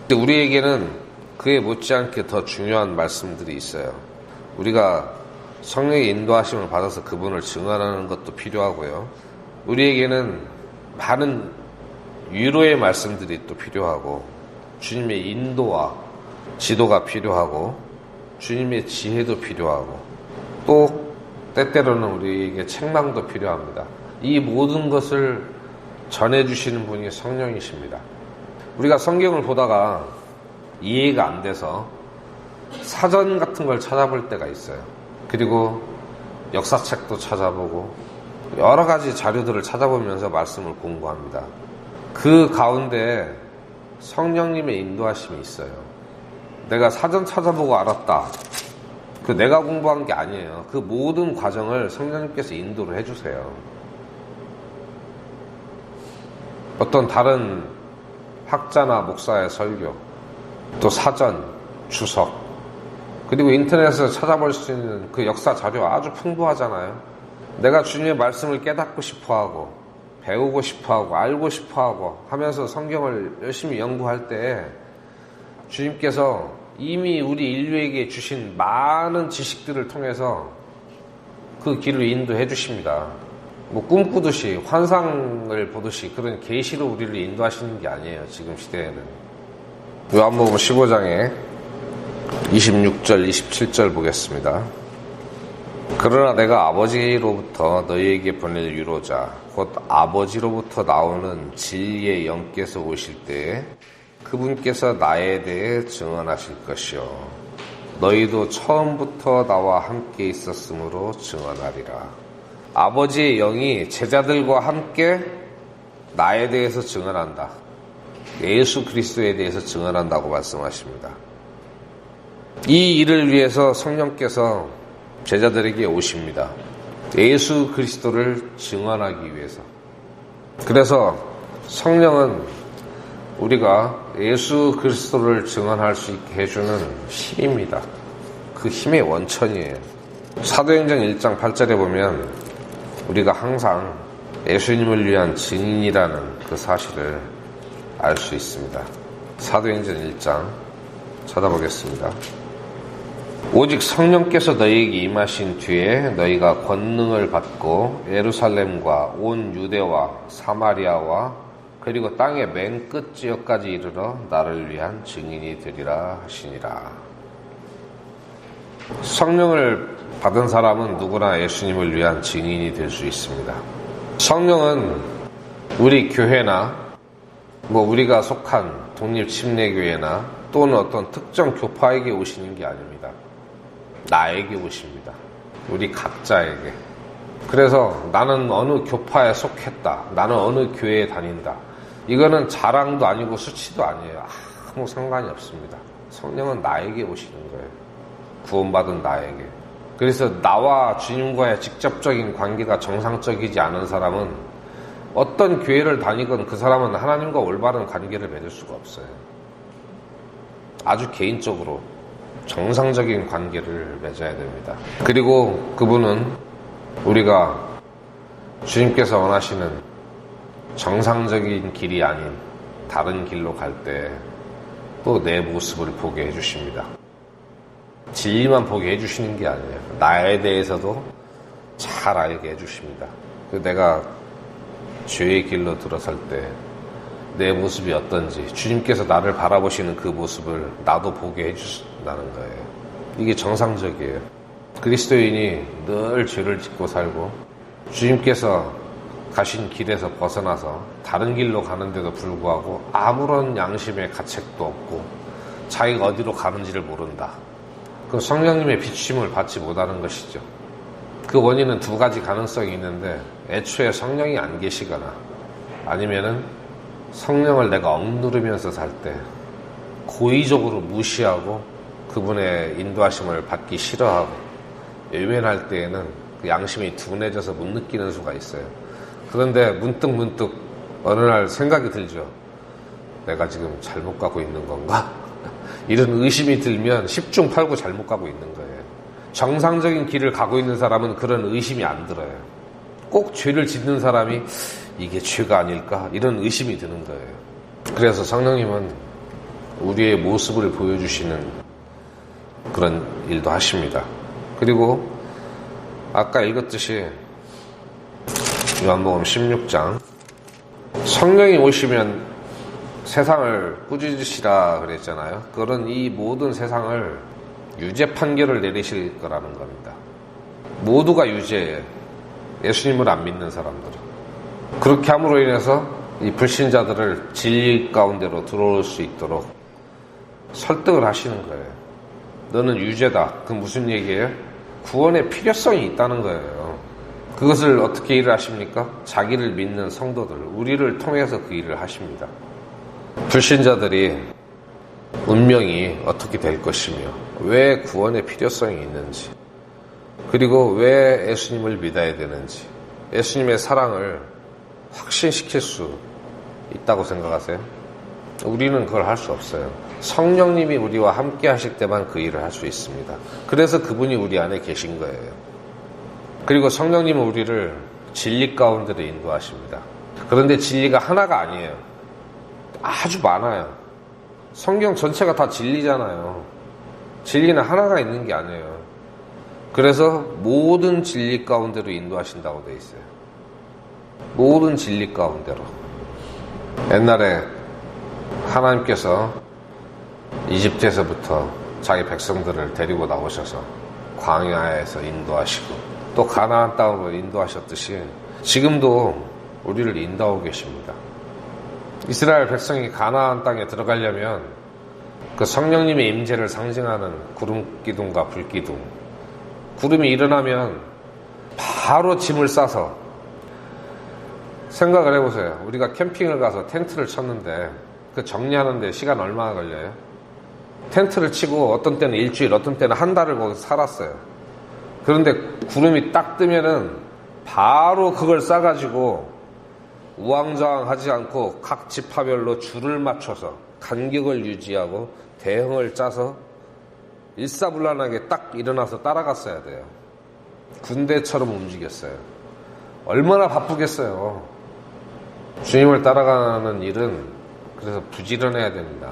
근데 우리에게는 그에 못지않게 더 중요한 말씀들이 있어요. 우리가 성령의 인도하심을 받아서 그분을 증언하는 것도 필요하고요. 우리에게는 많은 위로의 말씀들이 또 필요하고 주님의 인도와 지도가 필요하고 주님의 지혜도 필요하고 또 때때로는 우리에게 책망도 필요합니다. 이 모든 것을 전해주시는 분이 성령이십니다. 우리가 성경을 보다가 이해가 안 돼서 사전 같은 걸 찾아볼 때가 있어요. 그리고 역사책도 찾아보고 여러 가지 자료들을 찾아보면서 말씀을 공부합니다. 그 가운데 성령님의 인도하심이 있어요. 내가 사전 찾아보고 알았다. 그 내가 공부한 게 아니에요. 그 모든 과정을 성령님께서 인도를 해주세요. 어떤 다른 학자나 목사의 설교, 또 사전, 주석, 그리고 인터넷에서 찾아볼 수 있는 그 역사 자료 아주 풍부하잖아요. 내가 주님의 말씀을 깨닫고 싶어하고 배우고 싶어하고 알고 싶어하고 하면서 성경을 열심히 연구할 때 주님께서 이미 우리 인류에게 주신 많은 지식들을 통해서 그 길을 인도해 주십니다. 뭐 꿈꾸듯이 환상을 보듯이 그런 계시로 우리를 인도하시는 게 아니에요. 지금 시대에는. 요한복음 15장에 26절 27절 보겠습니다. 그러나 내가 아버지로부터 너희에게 보낼 위로자 곧 아버지로부터 나오는 진리의 영께서 오실 때에 그분께서 나에 대해 증언하실 것이요 너희도 처음부터 나와 함께 있었으므로 증언하리라. 아버지의 영이 제자들과 함께 나에 대해서 증언한다. 예수 그리스도에 대해서 증언한다고 말씀하십니다. 이 일을 위해서 성령께서 제자들에게 오십니다. 예수 그리스도를 증언하기 위해서. 그래서 성령은 우리가 예수 그리스도를 증언할 수 있게 해주는 힘입니다. 그 힘의 원천이에요. 사도행전 1장 8절에 보면 우리가 항상 예수님을 위한 증인이라는 그 사실을 알 수 있습니다. 사도행전 1장 찾아보겠습니다. 오직 성령께서 너희에게 임하신 뒤에 너희가 권능을 받고 예루살렘과 온 유대와 사마리아와 그리고 땅의 맨 끝 지역까지 이르러 나를 위한 증인이 되리라 하시니라. 성령을 받은 사람은 누구나 예수님을 위한 증인이 될 수 있습니다. 성령은 우리 교회나 우리가 속한 독립침례교회나 또는 어떤 특정 교파에게 오시는 게 아닙니다. 나에게 오십니다. 우리 각자에게. 그래서 나는 어느 교파에 속했다. 나는 어느 교회에 다닌다. 이거는 자랑도 아니고 수치도 아니에요. 아무 상관이 없습니다. 성령은 나에게 오시는 거예요. 구원받은 나에게. 그래서 나와 주님과의 직접적인 관계가 정상적이지 않은 사람은 어떤 교회를 다니건 그 사람은 하나님과 올바른 관계를 맺을 수가 없어요. 아주 개인적으로 정상적인 관계를 맺어야 됩니다. 그리고 그분은 우리가 주님께서 원하시는 정상적인 길이 아닌 다른 길로 갈 때 또 내 모습을 보게 해주십니다. 진리만 보게 해주시는 게 아니에요. 나에 대해서도 잘 알게 해주십니다. 내가 죄의 길로 들어설 때 내 모습이 어떤지, 주님께서 나를 바라보시는 그 모습을 나도 보게 해주신다는 거예요. 이게 정상적이에요. 그리스도인이 늘 죄를 짓고 살고 주님께서 가신 길에서 벗어나서 다른 길로 가는데도 불구하고 아무런 양심의 가책도 없고 자기가 어디로 가는지를 모른다. 그럼 성령님의 비추심을 받지 못하는 것이죠. 그 원인은 두 가지 가능성이 있는데, 애초에 성령이 안 계시거나 아니면은 성령을 내가 억누르면서 살 때 고의적으로 무시하고 그분의 인도하심을 받기 싫어하고 외면할 때에는 그 양심이 둔해져서 못 느끼는 수가 있어요. 그런데 문득 어느 날 생각이 들죠. 내가 지금 잘못 가고 있는 건가? 이런 의심이 들면 10중 8구 잘못 가고 있는 거예요. 정상적인 길을 가고 있는 사람은 그런 의심이 안 들어요. 꼭 죄를 짓는 사람이 이게 죄가 아닐까? 이런 의심이 드는 거예요. 그래서 성령님은 우리의 모습을 보여주시는 그런 일도 하십니다. 그리고 아까 읽었듯이 요한복음 16장, 성령이 오시면 세상을 꾸짖으시라 그랬잖아요. 그런 이 모든 세상을 유죄 판결을 내리실 거라는 겁니다. 모두가 유죄예요. 예수님을 안 믿는 사람들은. 그렇게 함으로 인해서 이 불신자들을 진리 가운데로 들어올 수 있도록 설득을 하시는 거예요. 너는 유죄다. 그 무슨 얘기예요? 구원의 필요성이 있다는 거예요. 그것을 어떻게 일을 하십니까? 자기를 믿는 성도들, 우리를 통해서 그 일을 하십니다. 불신자들이 운명이 어떻게 될 것이며 왜 구원의 필요성이 있는지, 그리고 왜 예수님을 믿어야 되는지, 예수님의 사랑을 확신시킬 수 있다고 생각하세요? 우리는 그걸 할 수 없어요. 성령님이 우리와 함께 하실 때만 그 일을 할 수 있습니다. 그래서 그분이 우리 안에 계신 거예요. 그리고 성령님은 우리를 진리 가운데로 인도하십니다. 그런데 진리가 하나가 아니에요. 아주 많아요. 성경 전체가 다 진리잖아요. 진리는 하나가 있는 게 아니에요. 그래서 모든 진리 가운데로 인도하신다고 돼 있어요. 모든 진리 가운데로. 옛날에 하나님께서 이집트에서부터 자기 백성들을 데리고 나오셔서 광야에서 인도하시고 또 가나안 땅으로 인도하셨듯이 지금도 우리를 인도하고 계십니다. 이스라엘 백성이 가나안 땅에 들어가려면 그 성령님의 임재를 상징하는 구름 기둥과 불 기둥, 구름이 일어나면 바로 짐을 싸서, 생각을 해보세요. 우리가 캠핑을 가서 텐트를 쳤는데 그 정리하는데 시간 얼마나 걸려요? 텐트를 치고 어떤 때는 일주일, 어떤 때는 한 달을 거기서 살았어요. 그런데 구름이 딱 뜨면은 바로 그걸 싸가지고 우왕좌왕하지 않고 각 지파별로 줄을 맞춰서 간격을 유지하고 대형을 짜서 일사불란하게 딱 일어나서 따라갔어야 돼요. 군대처럼 움직였어요. 얼마나 바쁘겠어요. 주님을 따라가는 일은 그래서 부지런해야 됩니다.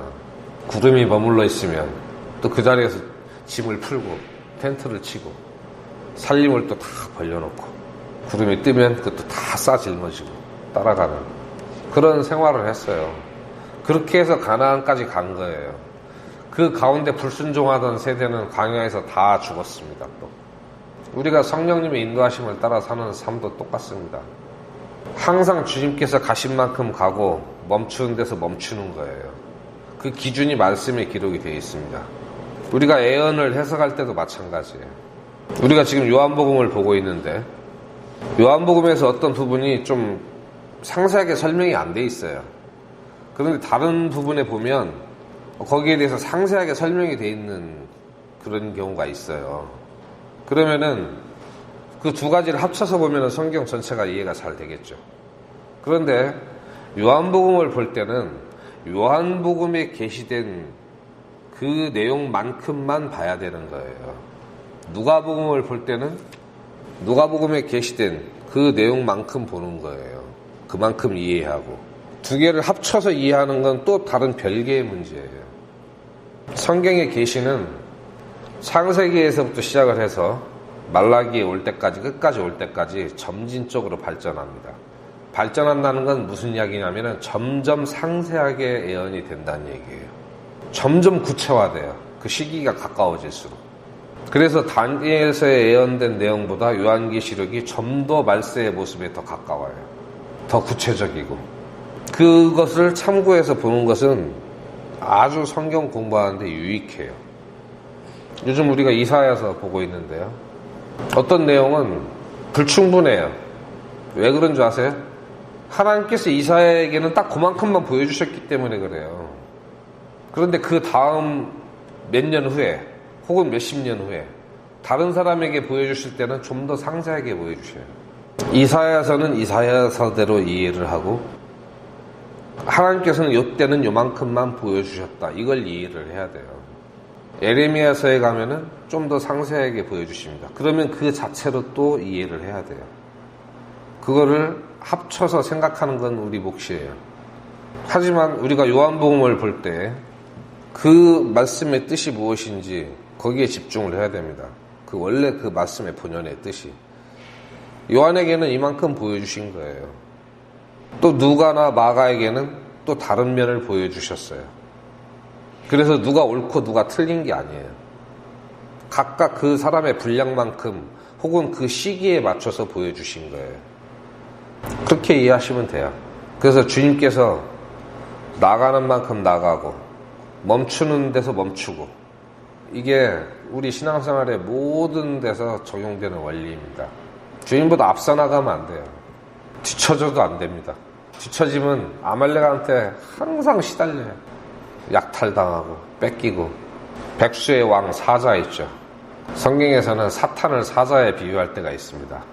구름이 머물러 있으면 또 그 자리에서 짐을 풀고 텐트를 치고 살림을 또 다 벌려놓고, 구름이 뜨면 그것도 다 싸 짊어지고 따라가는 그런 생활을 했어요. 그렇게 해서 가나안까지 간 거예요. 그 가운데 불순종하던 세대는 광야에서 다 죽었습니다. 또 우리가 성령님의 인도하심을 따라 사는 삶도 똑같습니다. 항상 주님께서 가신 만큼 가고 멈추는 데서 멈추는 거예요. 그 기준이 말씀에 기록이 되어 있습니다. 우리가 예언을 해석할 때도 마찬가지예요. 우리가 지금 요한복음을 보고 있는데 요한복음에서 어떤 부분이 좀 상세하게 설명이 안 돼 있어요. 그런데 다른 부분에 보면 거기에 대해서 상세하게 설명이 돼 있는 그런 경우가 있어요. 그러면은 그 두 가지를 합쳐서 보면 성경 전체가 이해가 잘 되겠죠. 그런데 요한복음을 볼 때는 요한복음에 게시된 그 내용만큼만 봐야 되는 거예요. 누가복음을 볼 때는 누가복음에 게시된 그 내용만큼 보는 거예요. 그만큼 이해하고. 두 개를 합쳐서 이해하는 건 또 다른 별개의 문제예요. 성경의 계시는 창세기에서부터 시작을 해서 말라기에 올 때까지, 끝까지 올 때까지 점진적으로 발전합니다. 발전한다는 건 무슨 이야기냐면은 점점 상세하게 예언이 된다는 얘기예요. 점점 구체화돼요. 그 시기가 가까워질수록. 그래서 다니엘서에 예언된 내용보다 요한계시록이 좀 더 말세의 모습에 더 가까워요. 더 구체적이고. 그것을 참고해서 보는 것은 아주 성경 공부하는데 유익해요. 요즘 우리가 이사야서 보고 있는데요. 어떤 내용은 불충분해요. 왜 그런 줄 아세요? 하나님께서 이사야에게는 딱 그만큼만 보여주셨기 때문에 그래요. 그런데 그 다음 몇 년 후에 혹은 몇십 년 후에 다른 사람에게 보여주실 때는 좀 더 상세하게 보여주셔요. 이사야서는 이사야서대로 이해를 하고 하나님께서는 이때는 요만큼만 보여주셨다. 이걸 이해를 해야 돼요. 에레미야서에 가면은 좀 더 상세하게 보여주십니다. 그러면 그 자체로 또 이해를 해야 돼요. 그거를 합쳐서 생각하는 건 우리 몫이에요. 하지만 우리가 요한복음을 볼 때 그 말씀의 뜻이 무엇인지 거기에 집중을 해야 됩니다. 그 원래 그 말씀의 본연의 뜻이. 요한에게는 이만큼 보여주신 거예요. 또 누가나 마가에게는 또 다른 면을 보여주셨어요. 그래서 누가 옳고 누가 틀린 게 아니에요. 각각 그 사람의 분량만큼 혹은 그 시기에 맞춰서 보여주신 거예요. 그렇게 이해하시면 돼요. 그래서 주님께서 나가는 만큼 나가고 멈추는 데서 멈추고, 이게 우리 신앙생활의 모든 데서 적용되는 원리입니다. 주님보다 앞서 나가면 안 돼요. 뒤처져도 안 됩니다. 뒤처지면 아말렉한테 항상 시달려요. 약탈당하고 뺏기고. 백수의 왕 사자 있죠. 성경에서는 사탄을 사자에 비유할 때가 있습니다.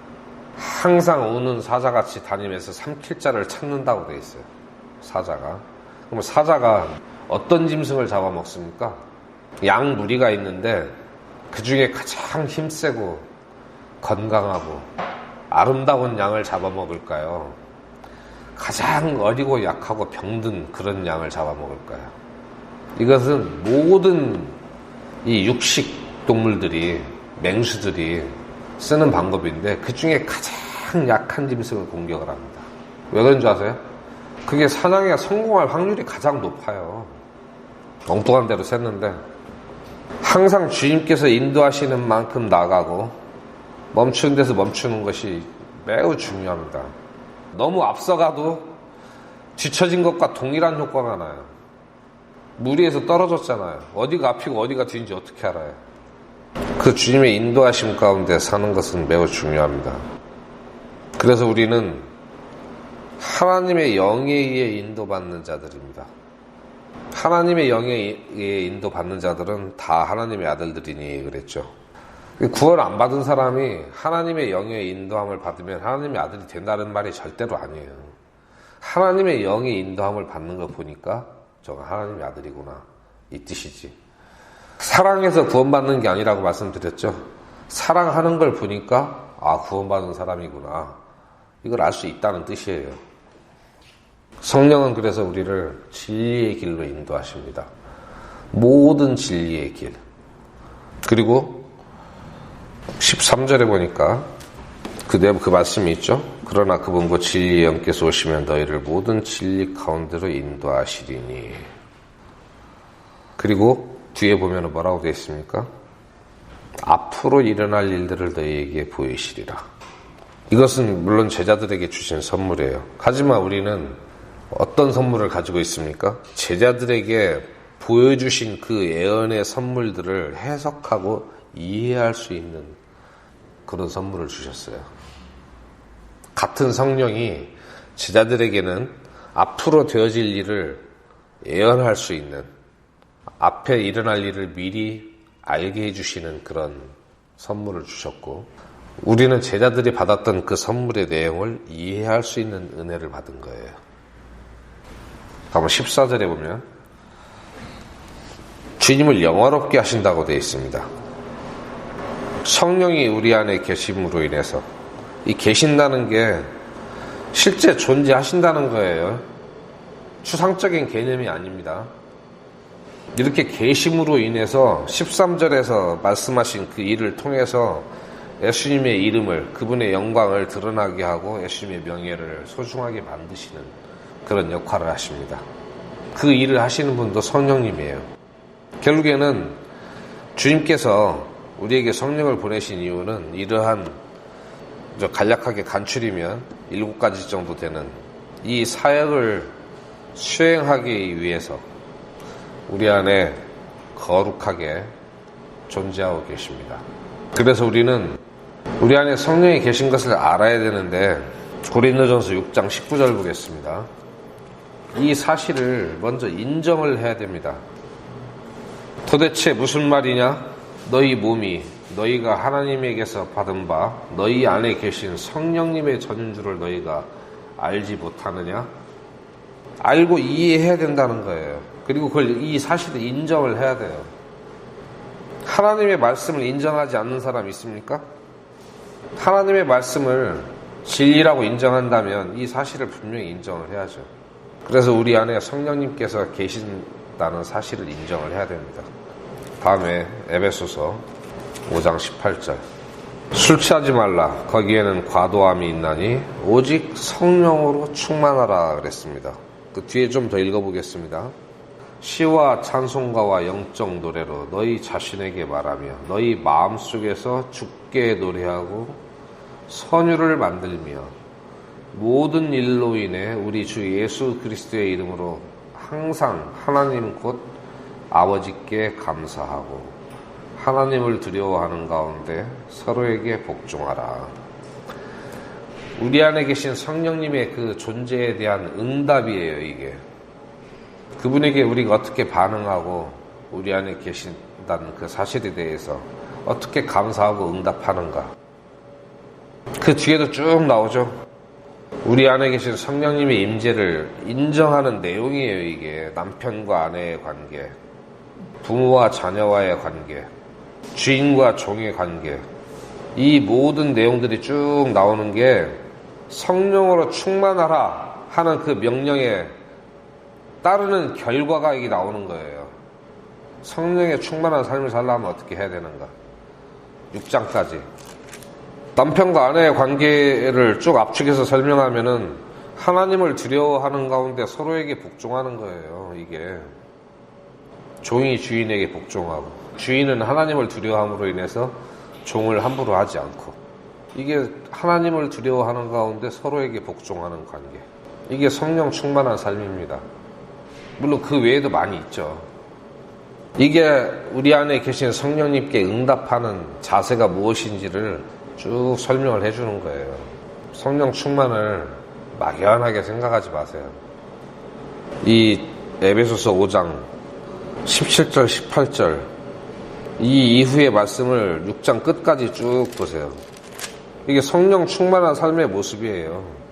항상 우는 사자같이 다니면서 삼킬 자를 찾는다고 돼 있어요. 사자가. 그럼 사자가 어떤 짐승을 잡아먹습니까? 양 무리가 있는데 그 중에 가장 힘세고 건강하고 아름다운 양을 잡아먹을까요? 가장 어리고 약하고 병든 그런 양을 잡아먹을까요? 이것은 모든 이 육식 동물들이, 맹수들이 쓰는 방법인데 그 중에 가장 약한 짐승을 공격을 합니다. 왜 그런 줄 아세요? 그게 사냥에 성공할 확률이 가장 높아요. 엉뚱한 대로 셌는데 항상 주님께서 인도하시는 만큼 나가고 멈추는 데서 멈추는 것이 매우 중요합니다. 너무 앞서가도 뒤처진 것과 동일한 효과가 나요. 무리에서 떨어졌잖아요. 어디가 앞이고 어디가 뒤인지 어떻게 알아요? 그 주님의 인도하심 가운데 사는 것은 매우 중요합니다. 그래서 우리는 하나님의 영에 의해 인도받는 자들입니다. 하나님의 영에 의해 인도받는 자들은 다 하나님의 아들들이니 그랬죠. 구원 안 받은 사람이 하나님의 영의 인도함을 받으면 하나님의 아들이 된다는 말이 절대로 아니에요. 하나님의 영의 인도함을 받는 거 보니까 저가 하나님의 아들이구나, 이 뜻이지. 사랑해서 구원받는 게 아니라고 말씀드렸죠. 사랑하는 걸 보니까 아, 구원받은 사람이구나, 이걸 알 수 있다는 뜻이에요. 성령은 그래서 우리를 진리의 길로 인도하십니다. 모든 진리의 길. 그리고 13절에 보니까 그 말씀이 있죠. 그러나 그분 곧 진리의 영께서 오시면 너희를 모든 진리 가운데로 인도하시리니. 그리고 뒤에 보면 뭐라고 되어 있습니까? 앞으로 일어날 일들을 너희에게 보이시리라. 이것은 물론 제자들에게 주신 선물이에요. 하지만 우리는 어떤 선물을 가지고 있습니까? 제자들에게 보여주신 그 예언의 선물들을 해석하고 이해할 수 있는 그런 선물을 주셨어요. 같은 성령이 제자들에게는 앞으로 되어질 일을 예언할 수 있는, 앞에 일어날 일을 미리 알게 해주시는 그런 선물을 주셨고, 우리는 제자들이 받았던 그 선물의 내용을 이해할 수 있는 은혜를 받은 거예요. 한번 14절에 보면 주님을 영화롭게 하신다고 되어 있습니다. 성령이 우리 안에 계심으로 인해서, 이 계신다는 게 실제 존재하신다는 거예요. 추상적인 개념이 아닙니다. 이렇게 계심으로 인해서 13절에서 말씀하신 그 일을 통해서 예수님의 이름을, 그분의 영광을 드러나게 하고 예수님의 명예를 소중하게 만드시는 그런 역할을 하십니다. 그 일을 하시는 분도 성령님이에요. 결국에는 주님께서 우리에게 성령을 보내신 이유는 이러한 간략하게 간추리면 7가지 정도 되는 이 사역을 수행하기 위해서 우리 안에 거룩하게 존재하고 계십니다. 그래서 우리는 우리 안에 성령이 계신 것을 알아야 되는데, 고린도전서 6장 19절 보겠습니다. 이 사실을 먼저 인정을 해야 됩니다. 도대체 무슨 말이냐? 너희 몸이 너희가 하나님에게서 받은 바 너희 안에 계신 성령님의 전인 줄을 너희가 알지 못하느냐? 알고 이해해야 된다는 거예요. 그리고 이 사실을 인정을 해야 돼요. 하나님의 말씀을 인정하지 않는 사람 있습니까? 하나님의 말씀을 진리라고 인정한다면 이 사실을 분명히 인정을 해야죠. 그래서 우리 안에 성령님께서 계신다는 사실을 인정을 해야 됩니다. 다음에 에베소서 5장 18절. 술 취하지 말라. 거기에는 과도함이 있나니 오직 성령으로 충만하라 그랬습니다. 그 뒤에 좀 더 읽어보겠습니다. 시와 찬송가와 영적 노래로 너희 자신에게 말하며 너희 마음속에서 주께 노래하고 선율을 만들며 모든 일로 인해 우리 주 예수 그리스도의 이름으로 항상 하나님 곧 아버지께 감사하고 하나님을 두려워하는 가운데 서로에게 복종하라. 우리 안에 계신 성령님의 그 존재에 대한 응답이에요, 이게. 그분에게 우리가 어떻게 반응하고 우리 안에 계신다는 그 사실에 대해서 어떻게 감사하고 응답하는가. 그 뒤에도 쭉 나오죠. 우리 안에 계신 성령님의 임재를 인정하는 내용이에요, 이게. 남편과 아내의 관계, 부모와 자녀와의 관계, 주인과 종의 관계. 이 모든 내용들이 쭉 나오는 게 성령으로 충만하라 하는 그 명령에 따르는 결과가 이게 나오는 거예요. 성령에 충만한 삶을 살려면 어떻게 해야 되는가. 6장까지. 남편과 아내의 관계를 쭉 압축해서 설명하면은 하나님을 두려워하는 가운데 서로에게 복종하는 거예요, 이게. 종이 주인에게 복종하고, 주인은 하나님을 두려워함으로 인해서 종을 함부로 하지 않고, 이게 하나님을 두려워하는 가운데 서로에게 복종하는 관계. 이게 성령 충만한 삶입니다. 물론 그 외에도 많이 있죠. 이게 우리 안에 계신 성령님께 응답하는 자세가 무엇인지를 쭉 설명을 해주는 거예요. 성령 충만을 막연하게 생각하지 마세요. 이 에베소서 5장 17절 18절 이 이후의 말씀을 6장 끝까지 쭉 보세요. 이게 성령 충만한 삶의 모습이에요.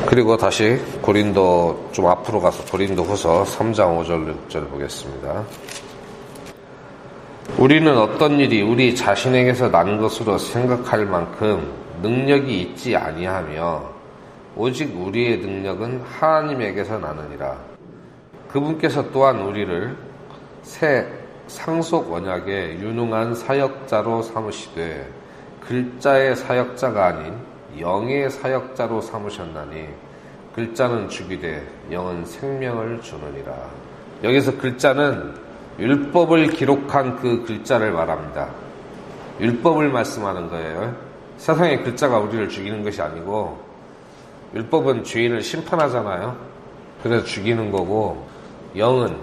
그리고 다시 고린도 좀 앞으로 가서 고린도 후서 3장 5절 6절 보겠습니다. 우리는 어떤 일이 우리 자신에게서 난 것으로 생각할 만큼 능력이 있지 아니하며 오직 우리의 능력은 하나님에게서 나느니라. 그분께서 또한 우리를 새 상속 언약의 유능한 사역자로 삼으시되 글자의 사역자가 아닌 영의 사역자로 삼으셨나니 글자는 죽이되 영은 생명을 주느니라. 여기서 글자는 율법을 기록한 그 글자를 말합니다. 율법을 말씀하는 거예요. 세상의 글자가 우리를 죽이는 것이 아니고, 율법은 죄인을 심판하잖아요. 그래서 죽이는 거고, 영은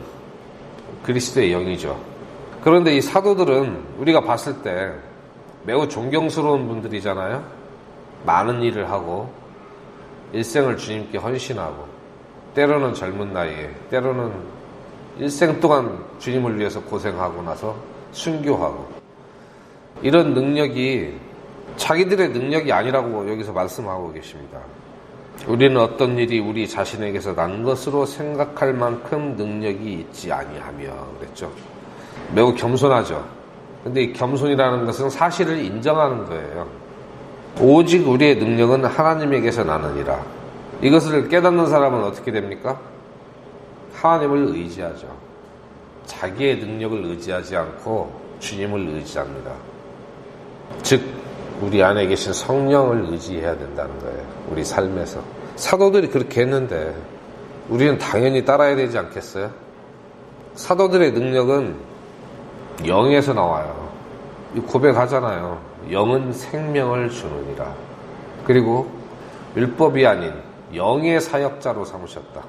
그리스도의 영이죠. 그런데 이 사도들은 우리가 봤을 때 매우 존경스러운 분들이잖아요. 많은 일을 하고 일생을 주님께 헌신하고, 때로는 젊은 나이에, 때로는 일생 동안 주님을 위해서 고생하고 나서 순교하고, 이런 능력이 자기들의 능력이 아니라고 여기서 말씀하고 계십니다. 우리는 어떤 일이 우리 자신에게서 난 것으로 생각할 만큼 능력이 있지 아니하며 그랬죠. 매우 겸손하죠. 근데 이 겸손이라는 것은 사실을 인정하는 거예요. 오직 우리의 능력은 하나님에게서 나느니라. 이것을 깨닫는 사람은 어떻게 됩니까? 하나님을 의지하죠. 자기의 능력을 의지하지 않고 주님을 의지합니다. 즉 우리 안에 계신 성령을 의지해야 된다는 거예요. 우리 삶에서. 사도들이 그렇게 했는데 우리는 당연히 따라야 되지 않겠어요? 사도들의 능력은 영에서 나와요. 고백하잖아요. 영은 생명을 주느니라. 그리고 율법이 아닌 영의 사역자로 삼으셨다.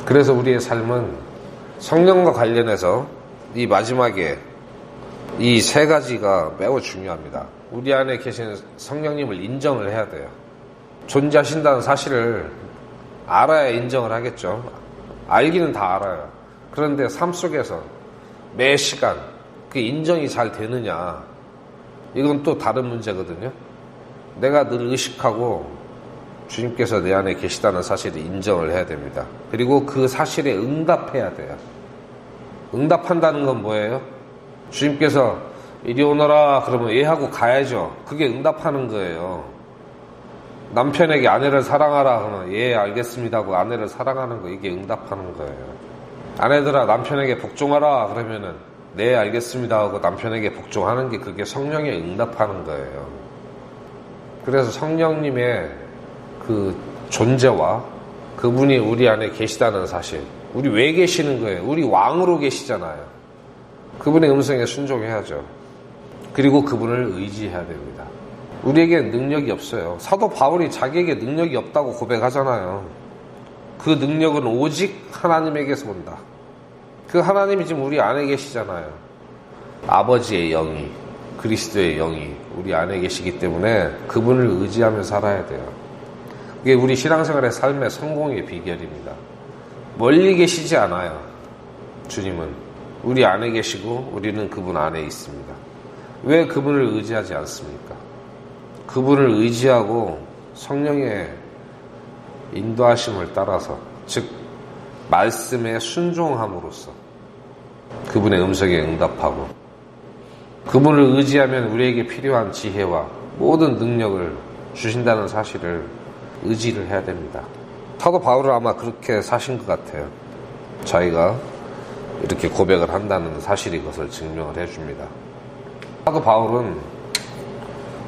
그래서 우리의 삶은 성령과 관련해서 이 마지막에 이 세 가지가 매우 중요합니다. 우리 안에 계신 성령님을 인정을 해야 돼요. 존재하신다는 사실을 알아야 인정을 하겠죠. 알기는 다 알아요. 그런데 삶 속에서 매 시간 그 인정이 잘 되느냐, 이건 또 다른 문제거든요. 내가 늘 의식하고 주님께서 내 안에 계시다는 사실을 인정을 해야 됩니다. 그리고 그 사실에 응답해야 돼요. 응답한다는 건 뭐예요? 주님께서 이리 오너라 그러면 예 하고 가야죠. 그게 응답하는 거예요. 남편에게 아내를 사랑하라 하면 예 알겠습니다 하고 아내를 사랑하는 거, 이게 응답하는 거예요. 아내들아 남편에게 복종하라 그러면은 네 알겠습니다 하고 남편에게 복종하는 게, 그게 성령에 응답하는 거예요. 그래서 성령님의 그 존재와 그분이 우리 안에 계시다는 사실, 우리 왜 계시는 거예요? 우리 왕으로 계시잖아요. 그분의 음성에 순종해야죠. 그리고 그분을 의지해야 됩니다. 우리에게 능력이 없어요. 사도 바울이 자기에게 능력이 없다고 고백하잖아요. 그 능력은 오직 하나님에게서 온다. 그 하나님이 지금 우리 안에 계시잖아요. 아버지의 영이, 그리스도의 영이 우리 안에 계시기 때문에 그분을 의지하며 살아야 돼요. 이게 우리 신앙생활의 삶의 성공의 비결입니다. 멀리 계시지 않아요. 주님은 우리 안에 계시고 우리는 그분 안에 있습니다. 왜 그분을 의지하지 않습니까? 그분을 의지하고 성령의 인도하심을 따라서, 즉 말씀에 순종함으로써 그분의 음성에 응답하고, 그분을 의지하면 우리에게 필요한 지혜와 모든 능력을 주신다는 사실을 의지를 해야 됩니다. 사도 바울은 아마 그렇게 사신 것 같아요. 자기가 이렇게 고백을 한다는 사실이 그것을 증명을 해줍니다. 사도 바울은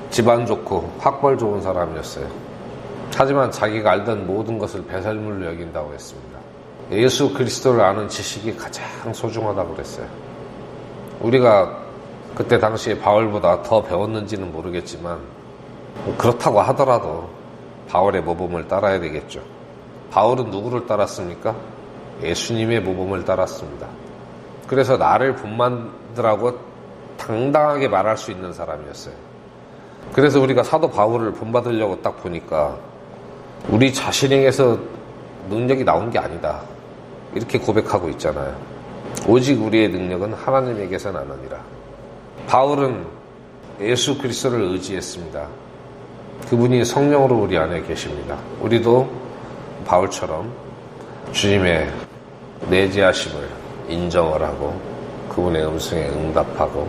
집안 좋고 학벌 좋은 사람이었어요. 하지만 자기가 알던 모든 것을 배설물로 여긴다고 했습니다. 예수 그리스도를 아는 지식이 가장 소중하다고 그랬어요. 우리가 그때 당시에 바울보다 더 배웠는지는 모르겠지만 그렇다고 하더라도 바울의 모범을 따라야 되겠죠. 바울은 누구를 따랐습니까? 예수님의 모범을 따랐습니다. 그래서 나를 본받으라고 당당하게 말할 수 있는 사람이었어요. 그래서 우리가 사도 바울을 본받으려고 딱 보니까 우리 자신에게서 능력이 나온 게 아니다, 이렇게 고백하고 있잖아요. 오직 우리의 능력은 하나님에게서 나느니라. 바울은 예수 그리스도를 의지했습니다. 그분이 성령으로 우리 안에 계십니다. 우리도 바울처럼 주님의 내재하심을 인정을 하고 그분의 음성에 응답하고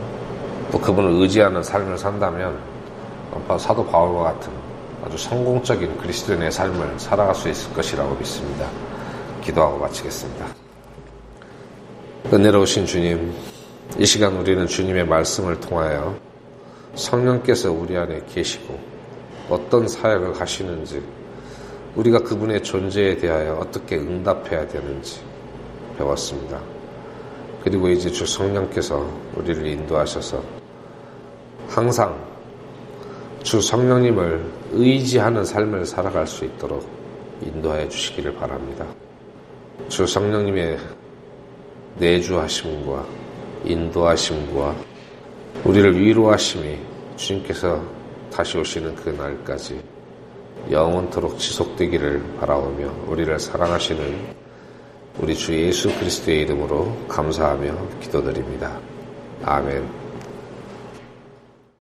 또 그분을 의지하는 삶을 산다면 사도 바울과 같은 아주 성공적인 그리스도인의 삶을 살아갈 수 있을 것이라고 믿습니다. 기도하고 마치겠습니다. 은혜로우신 주님, 이 시간 우리는 주님의 말씀을 통하여 성령께서 우리 안에 계시고 어떤 사역을 하시는지, 우리가 그분의 존재에 대하여 어떻게 응답해야 되는지 배웠습니다. 그리고 이제 주 성령께서 우리를 인도하셔서 항상 주 성령님을 의지하는 삶을 살아갈 수 있도록 인도하여 주시기를 바랍니다. 주 성령님의 내주하심과 인도하심과 우리를 위로하심이 주님께서 다시 오시는 그 날까지 영원토록 지속되기를 바라오며 우리를 사랑하시는 우리 주 예수 그리스도의 이름으로 감사하며 기도드립니다. 아멘.